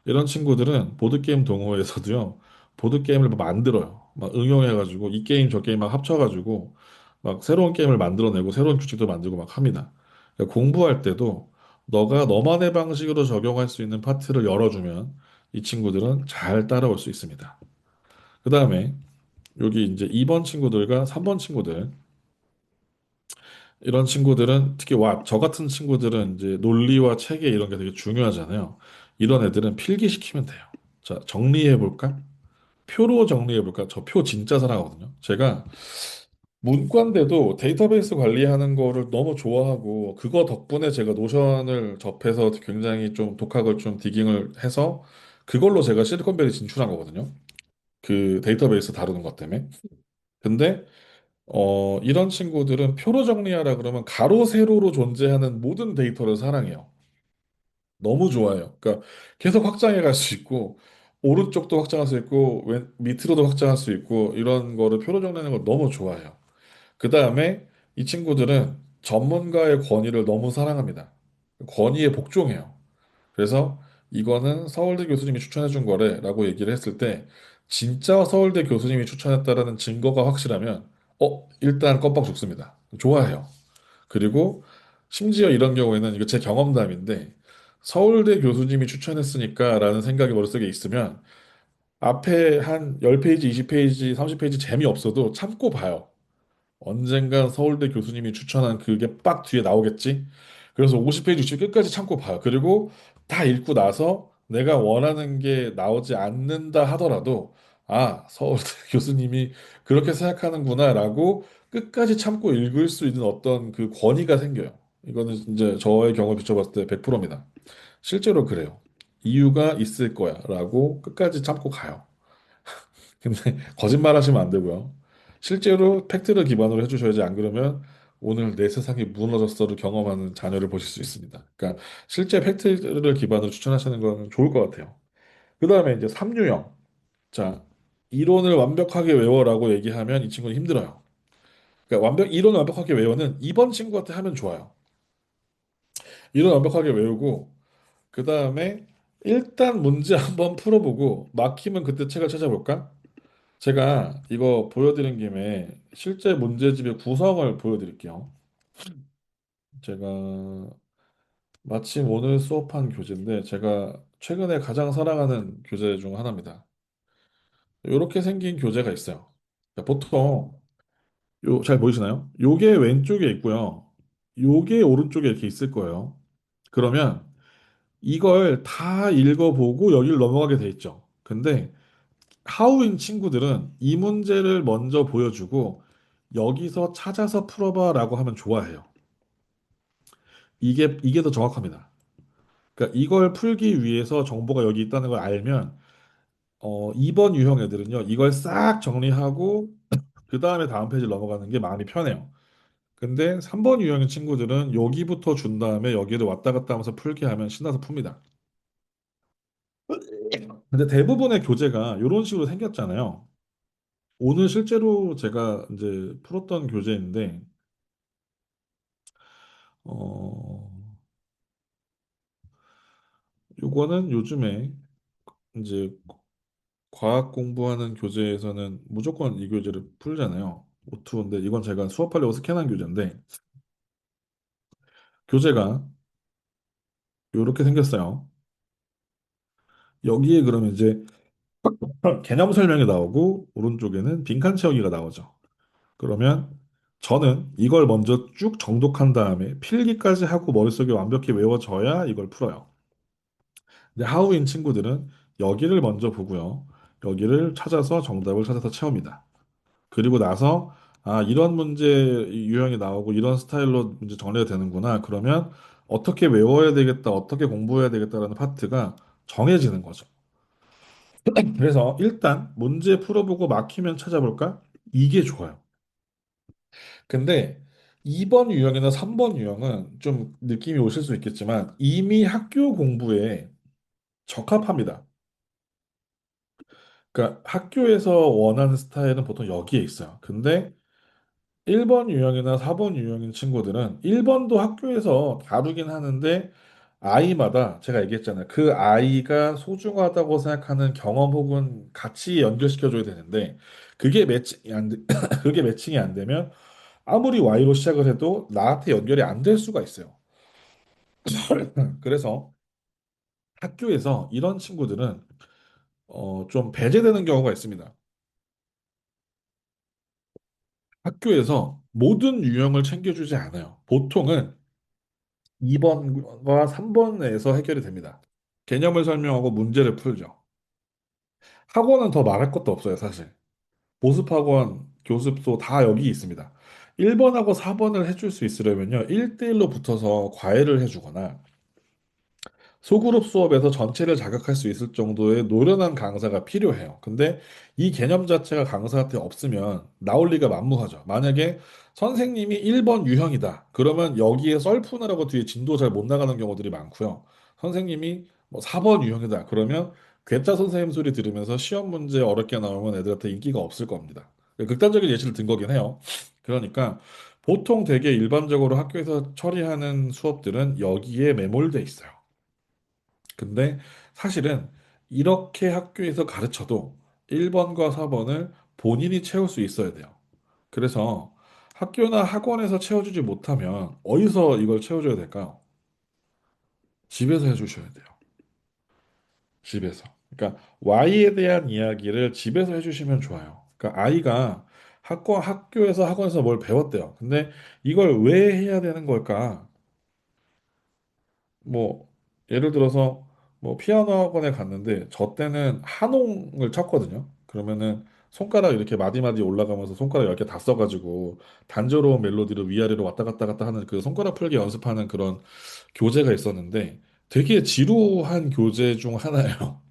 이런 친구들은 보드게임 동호회에서도요, 보드게임을 막 만들어요. 막 응용해가지고 이 게임 저 게임 막 합쳐가지고 막 새로운 게임을 만들어내고 새로운 규칙도 만들고 막 합니다. 그러니까 공부할 때도 너가 너만의 방식으로 적용할 수 있는 파트를 열어주면 이 친구들은 잘 따라올 수 있습니다. 그 다음에 여기 이제 2번 친구들과 3번 친구들 이런 친구들은 특히 저 같은 친구들은 이제 논리와 체계 이런 게 되게 중요하잖아요. 이런 애들은 필기시키면 돼요. 자, 정리해 볼까? 표로 정리해 볼까? 저 표 진짜 사랑하거든요. 제가 문과인데도 데이터베이스 관리하는 거를 너무 좋아하고 그거 덕분에 제가 노션을 접해서 굉장히 좀 독학을 좀 디깅을 해서 그걸로 제가 실리콘밸리 진출한 거거든요. 그 데이터베이스 다루는 것 때문에. 근데 이런 친구들은 표로 정리하라 그러면 가로 세로로 존재하는 모든 데이터를 사랑해요. 너무 좋아해요. 그러니까 계속 확장해 갈 수 있고 오른쪽도 확장할 수 있고 밑으로도 확장할 수 있고 이런 거를 표로 정리하는 걸 너무 좋아해요. 그 다음에 이 친구들은 전문가의 권위를 너무 사랑합니다. 권위에 복종해요. 그래서 이거는 서울대 교수님이 추천해 준 거래라고 얘기를 했을 때 진짜 서울대 교수님이 추천했다라는 증거가 확실하면 일단 껌뻑 죽습니다. 좋아해요. 그리고 심지어 이런 경우에는 이거 제 경험담인데 서울대 교수님이 추천했으니까라는 생각이 머릿속에 있으면 앞에 한 10페이지, 20페이지, 30페이지 재미없어도 참고 봐요. 언젠간 서울대 교수님이 추천한 그게 빡 뒤에 나오겠지? 그래서 50페이지, 60 끝까지 참고 봐요. 그리고 다 읽고 나서 내가 원하는 게 나오지 않는다 하더라도 서울대 교수님이 그렇게 생각하는구나라고 끝까지 참고 읽을 수 있는 어떤 그 권위가 생겨요. 이거는 이제 저의 경험을 비춰봤을 때 100%입니다. 실제로 그래요. 이유가 있을 거야라고 끝까지 참고 가요. 근데 거짓말 하시면 안 되고요. 실제로 팩트를 기반으로 해주셔야지 안 그러면 오늘 내 세상이 무너졌어를 경험하는 자녀를 보실 수 있습니다. 그러니까 실제 팩트를 기반으로 추천하시는 건 좋을 것 같아요. 그 다음에 이제 3유형. 자, 이론을 완벽하게 외워라고 얘기하면 이 친구는 힘들어요. 그러니까 이론을 완벽하게 외워는 2번 친구한테 하면 좋아요. 이론 완벽하게 외우고 그 다음에 일단 문제 한번 풀어보고 막히면 그때 책을 찾아볼까? 제가 이거 보여드린 김에 실제 문제집의 구성을 보여드릴게요. 제가 마침 오늘 수업한 교재인데 제가 최근에 가장 사랑하는 교재 중 하나입니다. 이렇게 생긴 교재가 있어요. 그러니까 보통 잘 보이시나요? 요게 왼쪽에 있고요. 요게 오른쪽에 이렇게 있을 거예요. 그러면 이걸 다 읽어보고 여기를 넘어가게 돼 있죠. 근데 하우인 친구들은 이 문제를 먼저 보여주고 여기서 찾아서 풀어봐라고 하면 좋아해요. 이게 더 정확합니다. 그러니까 이걸 풀기 위해서 정보가 여기 있다는 걸 알면 2번 유형 애들은요 이걸 싹 정리하고 그 다음에 다음 페이지 넘어가는 게 마음이 편해요. 근데 3번 유형의 친구들은 여기부터 준 다음에 여기를 왔다 갔다 하면서 풀게 하면 신나서 풉니다. 근데 대부분의 교재가 이런 식으로 생겼잖아요. 오늘 실제로 제가 이제 풀었던 교재인데 어, 요거는 요즘에 이제 과학 공부하는 교재에서는 무조건 이 교재를 풀잖아요. 오투인데 이건 제가 수업하려고 스캔한 교재인데 교재가 이렇게 생겼어요. 여기에 그러면 이제 개념 설명이 나오고 오른쪽에는 빈칸 채우기가 나오죠. 그러면 저는 이걸 먼저 쭉 정독한 다음에 필기까지 하고 머릿속에 완벽히 외워져야 이걸 풀어요. 근데 하우인 친구들은 여기를 먼저 보고요. 여기를 찾아서 정답을 찾아서 채웁니다. 그리고 나서 이런 문제 유형이 나오고 이런 스타일로 문제 정리가 되는구나. 그러면 어떻게 외워야 되겠다, 어떻게 공부해야 되겠다라는 파트가 정해지는 거죠. 그래서 일단 문제 풀어보고 막히면 찾아볼까? 이게 좋아요. 근데 2번 유형이나 3번 유형은 좀 느낌이 오실 수 있겠지만 이미 학교 공부에 적합합니다. 그러니까 학교에서 원하는 스타일은 보통 여기에 있어요. 근데 1번 유형이나 4번 유형인 친구들은 1번도 학교에서 다루긴 하는데 아이마다 제가 얘기했잖아요. 그 아이가 소중하다고 생각하는 경험 혹은 가치 연결시켜줘야 되는데 그게 매칭이 안 돼, 그게 매칭이 안 되면 아무리 Y로 시작을 해도 나한테 연결이 안 될 수가 있어요. 그래서 학교에서 이런 친구들은 좀 배제되는 경우가 있습니다. 학교에서 모든 유형을 챙겨주지 않아요. 보통은 2번과 3번에서 해결이 됩니다. 개념을 설명하고 문제를 풀죠. 학원은 더 말할 것도 없어요, 사실. 보습학원 교습소 다 여기 있습니다. 1번하고 4번을 해줄 수 있으려면요. 1대1로 붙어서 과외를 해주거나 소그룹 수업에서 전체를 자극할 수 있을 정도의 노련한 강사가 필요해요. 근데 이 개념 자체가 강사한테 없으면 나올 리가 만무하죠. 만약에 선생님이 1번 유형이다. 그러면 여기에 썰 푸느라고 뒤에 진도 잘 못 나가는 경우들이 많고요. 선생님이 뭐 4번 유형이다. 그러면 괴짜 선생님 소리 들으면서 시험 문제 어렵게 나오면 애들한테 인기가 없을 겁니다. 극단적인 예시를 든 거긴 해요. 그러니까 보통 되게 일반적으로 학교에서 처리하는 수업들은 여기에 매몰돼 있어요. 근데 사실은 이렇게 학교에서 가르쳐도 1번과 4번을 본인이 채울 수 있어야 돼요. 그래서 학교나 학원에서 채워주지 못하면 어디서 이걸 채워줘야 될까요? 집에서 해주셔야 돼요. 집에서. 그러니까 Y에 대한 이야기를 집에서 해주시면 좋아요. 그러니까 아이가 학교에서 학원에서 뭘 배웠대요. 근데 이걸 왜 해야 되는 걸까? 뭐 예를 들어서 뭐 피아노 학원에 갔는데 저 때는 한홍을 쳤거든요. 그러면은 손가락 이렇게 마디마디 올라가면서 손가락 10개 다 써가지고 단조로운 멜로디로 위아래로 왔다 갔다 갔다 하는 그 손가락 풀기 연습하는 그런 교재가 있었는데 되게 지루한 교재 중 하나예요.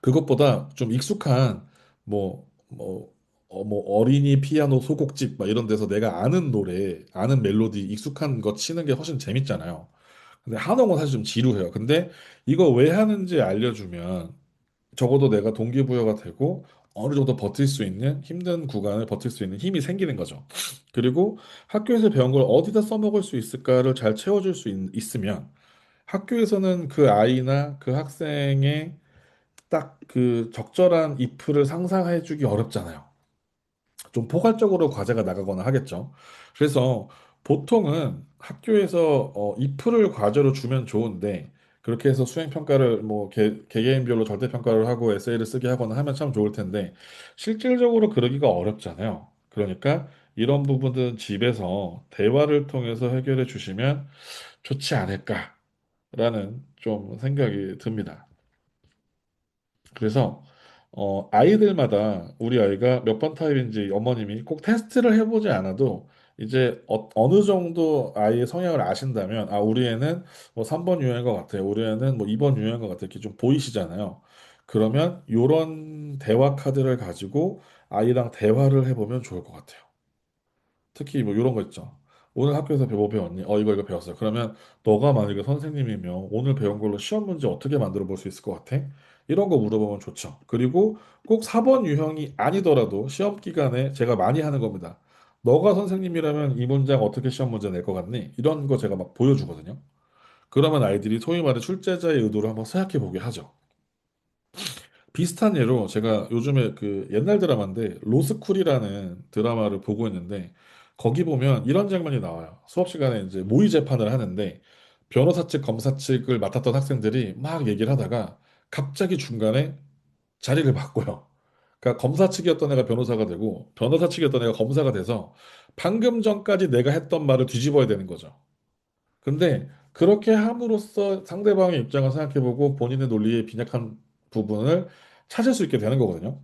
그것보다 좀 익숙한 뭐 어린이 피아노 소곡집 막 이런 데서 내가 아는 노래, 아는 멜로디 익숙한 거 치는 게 훨씬 재밌잖아요. 근데 한옥은 사실 좀 지루해요. 근데 이거 왜 하는지 알려주면 적어도 내가 동기부여가 되고 어느 정도 버틸 수 있는 힘든 구간을 버틸 수 있는 힘이 생기는 거죠. 그리고 학교에서 배운 걸 어디다 써먹을 수 있을까를 잘 채워줄 수 있으면 학교에서는 그 아이나 그 학생의 딱 그 적절한 if를 상상해주기 어렵잖아요. 좀 포괄적으로 과제가 나가거나 하겠죠. 그래서 보통은 학교에서 if를 과제로 주면 좋은데 그렇게 해서 수행 평가를 뭐 개개인별로 절대 평가를 하고 에세이를 쓰게 하거나 하면 참 좋을 텐데 실질적으로 그러기가 어렵잖아요. 그러니까 이런 부분들은 집에서 대화를 통해서 해결해 주시면 좋지 않을까라는 좀 생각이 듭니다. 그래서 아이들마다 우리 아이가 몇 번 타입인지 어머님이 꼭 테스트를 해보지 않아도 이제 느 정도 아이의 성향을 아신다면 아 우리 애는 뭐 3번 유형인 것 같아요. 우리 애는 뭐 2번 유형인 것 같아요. 이렇게 좀 보이시잖아요. 그러면 이런 대화 카드를 가지고 아이랑 대화를 해보면 좋을 것 같아요. 특히 뭐 이런 거 있죠. 오늘 학교에서 뭐 배웠니? 이거 배웠어요. 그러면 너가 만약에 선생님이면 오늘 배운 걸로 시험 문제 어떻게 만들어 볼 수 있을 것 같아? 이런 거 물어보면 좋죠. 그리고 꼭 4번 유형이 아니더라도 시험 기간에 제가 많이 하는 겁니다. 너가 선생님이라면 이 문장 어떻게 시험 문제 낼 것 같니? 이런 거 제가 막 보여주거든요. 그러면 아이들이 소위 말해 출제자의 의도를 한번 생각해 보게 하죠. 비슷한 예로 제가 요즘에 그 옛날 드라마인데 로스쿨이라는 드라마를 보고 있는데 거기 보면 이런 장면이 나와요. 수업 시간에 이제 모의 재판을 하는데 변호사 측, 검사 측을 맡았던 학생들이 막 얘기를 하다가 갑자기 중간에 자리를 바꿔요. 그러니까 검사 측이었던 애가 변호사가 되고 변호사 측이었던 애가 검사가 돼서 방금 전까지 내가 했던 말을 뒤집어야 되는 거죠. 근데 그렇게 함으로써 상대방의 입장을 생각해보고 본인의 논리에 빈약한 부분을 찾을 수 있게 되는 거거든요.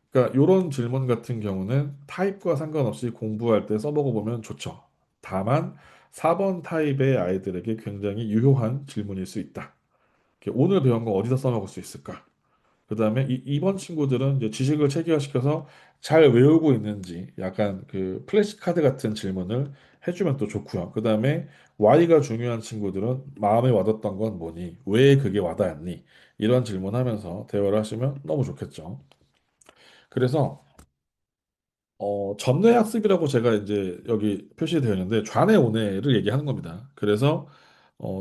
그러니까 이런 질문 같은 경우는 타입과 상관없이 공부할 때 써보고 보면 좋죠. 다만 4번 타입의 아이들에게 굉장히 유효한 질문일 수 있다. 오늘 배운 거 어디서 써먹을 수 있을까? 그다음에 이번 친구들은 이제 지식을 체계화시켜서 잘 외우고 있는지 약간 그 플래시카드 같은 질문을 해주면 또 좋고요. 그다음에 Y가 중요한 친구들은 마음에 와닿았던 건 뭐니? 왜 그게 와닿았니? 이런 질문하면서 대화를 하시면 너무 좋겠죠. 그래서 전뇌학습이라고 제가 이제 여기 표시되어 있는데 좌뇌, 우뇌를 얘기하는 겁니다. 그래서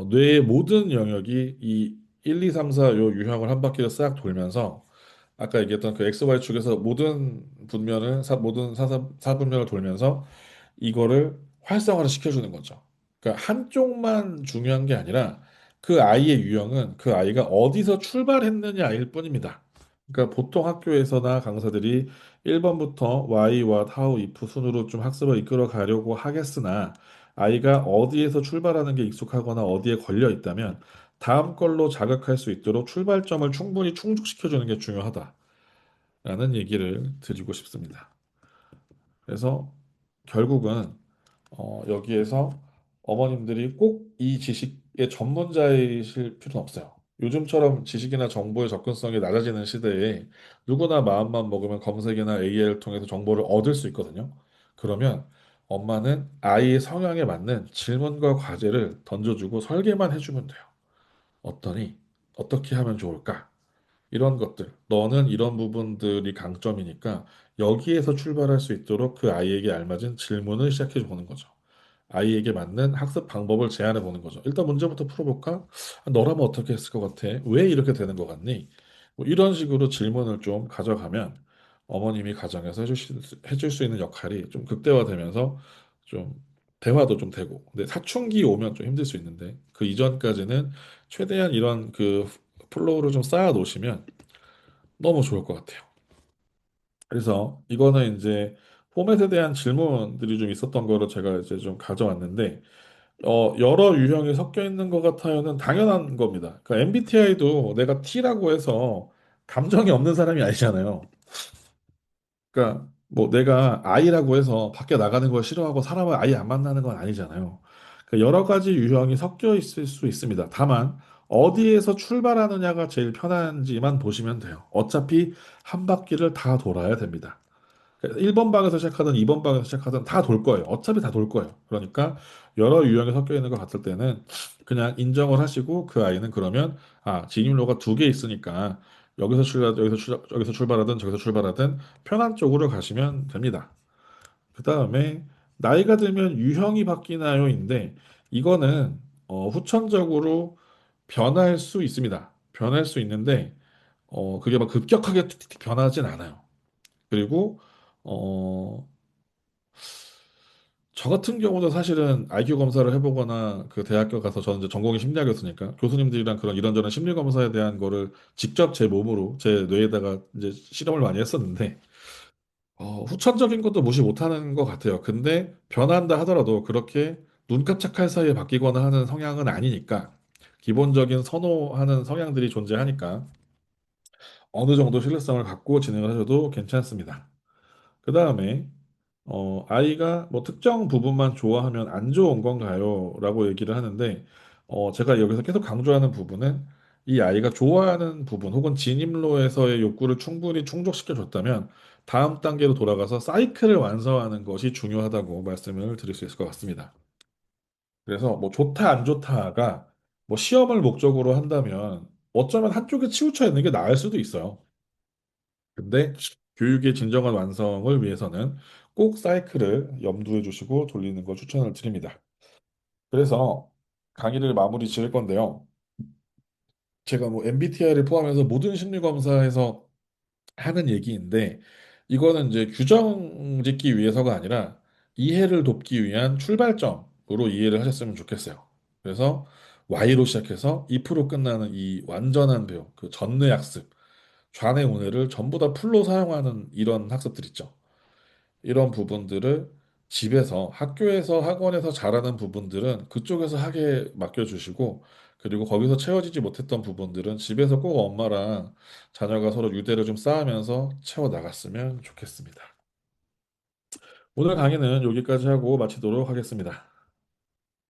뇌의 모든 영역이 이 1, 2, 3, 4 요 유형을 한 바퀴를 싹 돌면서 아까 얘기했던 그 XY축에서 모든 모든 사분면을 돌면서 이거를 활성화를 시켜주는 거죠. 그러니까 한쪽만 중요한 게 아니라 그 아이의 유형은 그 아이가 어디서 출발했느냐일 뿐입니다. 그러니까 보통 학교에서나 강사들이 1번부터 Y와 타우, if 순으로 좀 학습을 이끌어 가려고 하겠으나 아이가 어디에서 출발하는 게 익숙하거나 어디에 걸려 있다면 다음 걸로 자극할 수 있도록 출발점을 충분히 충족시켜 주는 게 중요하다라는 얘기를 드리고 싶습니다. 그래서 결국은 여기에서 어머님들이 꼭 이 지식의 전문자이실 필요는 없어요. 요즘처럼 지식이나 정보의 접근성이 낮아지는 시대에 누구나 마음만 먹으면 검색이나 AI를 통해서 정보를 얻을 수 있거든요. 그러면 엄마는 아이의 성향에 맞는 질문과 과제를 던져주고 설계만 해주면 돼요. 어떠니? 어떻게 하면 좋을까? 이런 것들. 너는 이런 부분들이 강점이니까 여기에서 출발할 수 있도록 그 아이에게 알맞은 질문을 시작해 보는 거죠. 아이에게 맞는 학습 방법을 제안해 보는 거죠. 일단 문제부터 풀어볼까? 아, 너라면 어떻게 했을 것 같아? 왜 이렇게 되는 것 같니? 뭐 이런 식으로 질문을 좀 가져가면 어머님이 가정에서 해줄 수 있는 역할이 좀 극대화되면서 좀 대화도 좀 되고. 근데 사춘기 오면 좀 힘들 수 있는데 그 이전까지는 최대한 이런 그 플로우를 좀 쌓아 놓으시면 너무 좋을 것 같아요. 그래서 이거는 이제 포맷에 대한 질문들이 좀 있었던 거로 제가 이제 좀 가져왔는데 여러 유형이 섞여 있는 것 같아요는 당연한 겁니다. 그러니까 MBTI도 내가 T라고 해서 감정이 없는 사람이 아니잖아요. 그러니까 뭐 내가 I라고 해서 밖에 나가는 걸 싫어하고 사람을 아예 안 만나는 건 아니잖아요. 그러니까 여러 가지 유형이 섞여 있을 수 있습니다. 다만 어디에서 출발하느냐가 제일 편한지만 보시면 돼요. 어차피 한 바퀴를 다 돌아야 됩니다. 1번 방에서 시작하든 2번 방에서 시작하든 다 돌 거예요. 어차피 다 돌 거예요. 그러니까 여러 유형이 섞여 있는 것 같을 때는 그냥 인정을 하시고 그 아이는 그러면 진입로가 두 개 있으니까 여기서 출발하든 저기서 출발하든 편한 쪽으로 가시면 됩니다. 그 다음에 나이가 들면 유형이 바뀌나요인데 이거는 후천적으로 변할 수 있습니다. 변할 수 있는데 그게 막 급격하게 변하진 않아요. 그리고 어, 저 같은 경우도 사실은 IQ 검사를 해보거나 그 대학교 가서 저는 이제 전공이 심리학이었으니까 교수님들이랑 그런 이런저런 심리 검사에 대한 거를 직접 제 몸으로 제 뇌에다가 이제 실험을 많이 했었는데 후천적인 것도 무시 못하는 것 같아요. 근데 변한다 하더라도 그렇게 눈 깜짝할 사이에 바뀌거나 하는 성향은 아니니까 기본적인 선호하는 성향들이 존재하니까 어느 정도 신뢰성을 갖고 진행을 하셔도 괜찮습니다. 그 다음에 아이가 뭐 특정 부분만 좋아하면 안 좋은 건가요? 라고 얘기를 하는데 제가 여기서 계속 강조하는 부분은 이 아이가 좋아하는 부분 혹은 진입로에서의 욕구를 충분히 충족시켜 줬다면 다음 단계로 돌아가서 사이클을 완성하는 것이 중요하다고 말씀을 드릴 수 있을 것 같습니다. 그래서 뭐 좋다 안 좋다가 뭐 시험을 목적으로 한다면 어쩌면 한쪽에 치우쳐 있는 게 나을 수도 있어요. 근데 교육의 진정한 완성을 위해서는 꼭 사이클을 염두에 두시고 돌리는 걸 추천을 드립니다. 그래서 강의를 마무리 지을 건데요. 제가 뭐 MBTI를 포함해서 모든 심리 검사에서 하는 얘기인데 이거는 이제 규정 짓기 위해서가 아니라 이해를 돕기 위한 출발점으로 이해를 하셨으면 좋겠어요. 그래서 Y로 시작해서 E로 끝나는 이 완전한 배움, 그 전뇌 학습, 좌뇌 우뇌를 전부 다 풀로 사용하는 이런 학습들 있죠. 이런 부분들을 집에서, 학교에서, 학원에서 잘하는 부분들은 그쪽에서 하게 맡겨주시고, 그리고 거기서 채워지지 못했던 부분들은 집에서 꼭 엄마랑 자녀가 서로 유대를 좀 쌓으면서 채워 나갔으면 좋겠습니다. 오늘 강의는 여기까지 하고 마치도록 하겠습니다.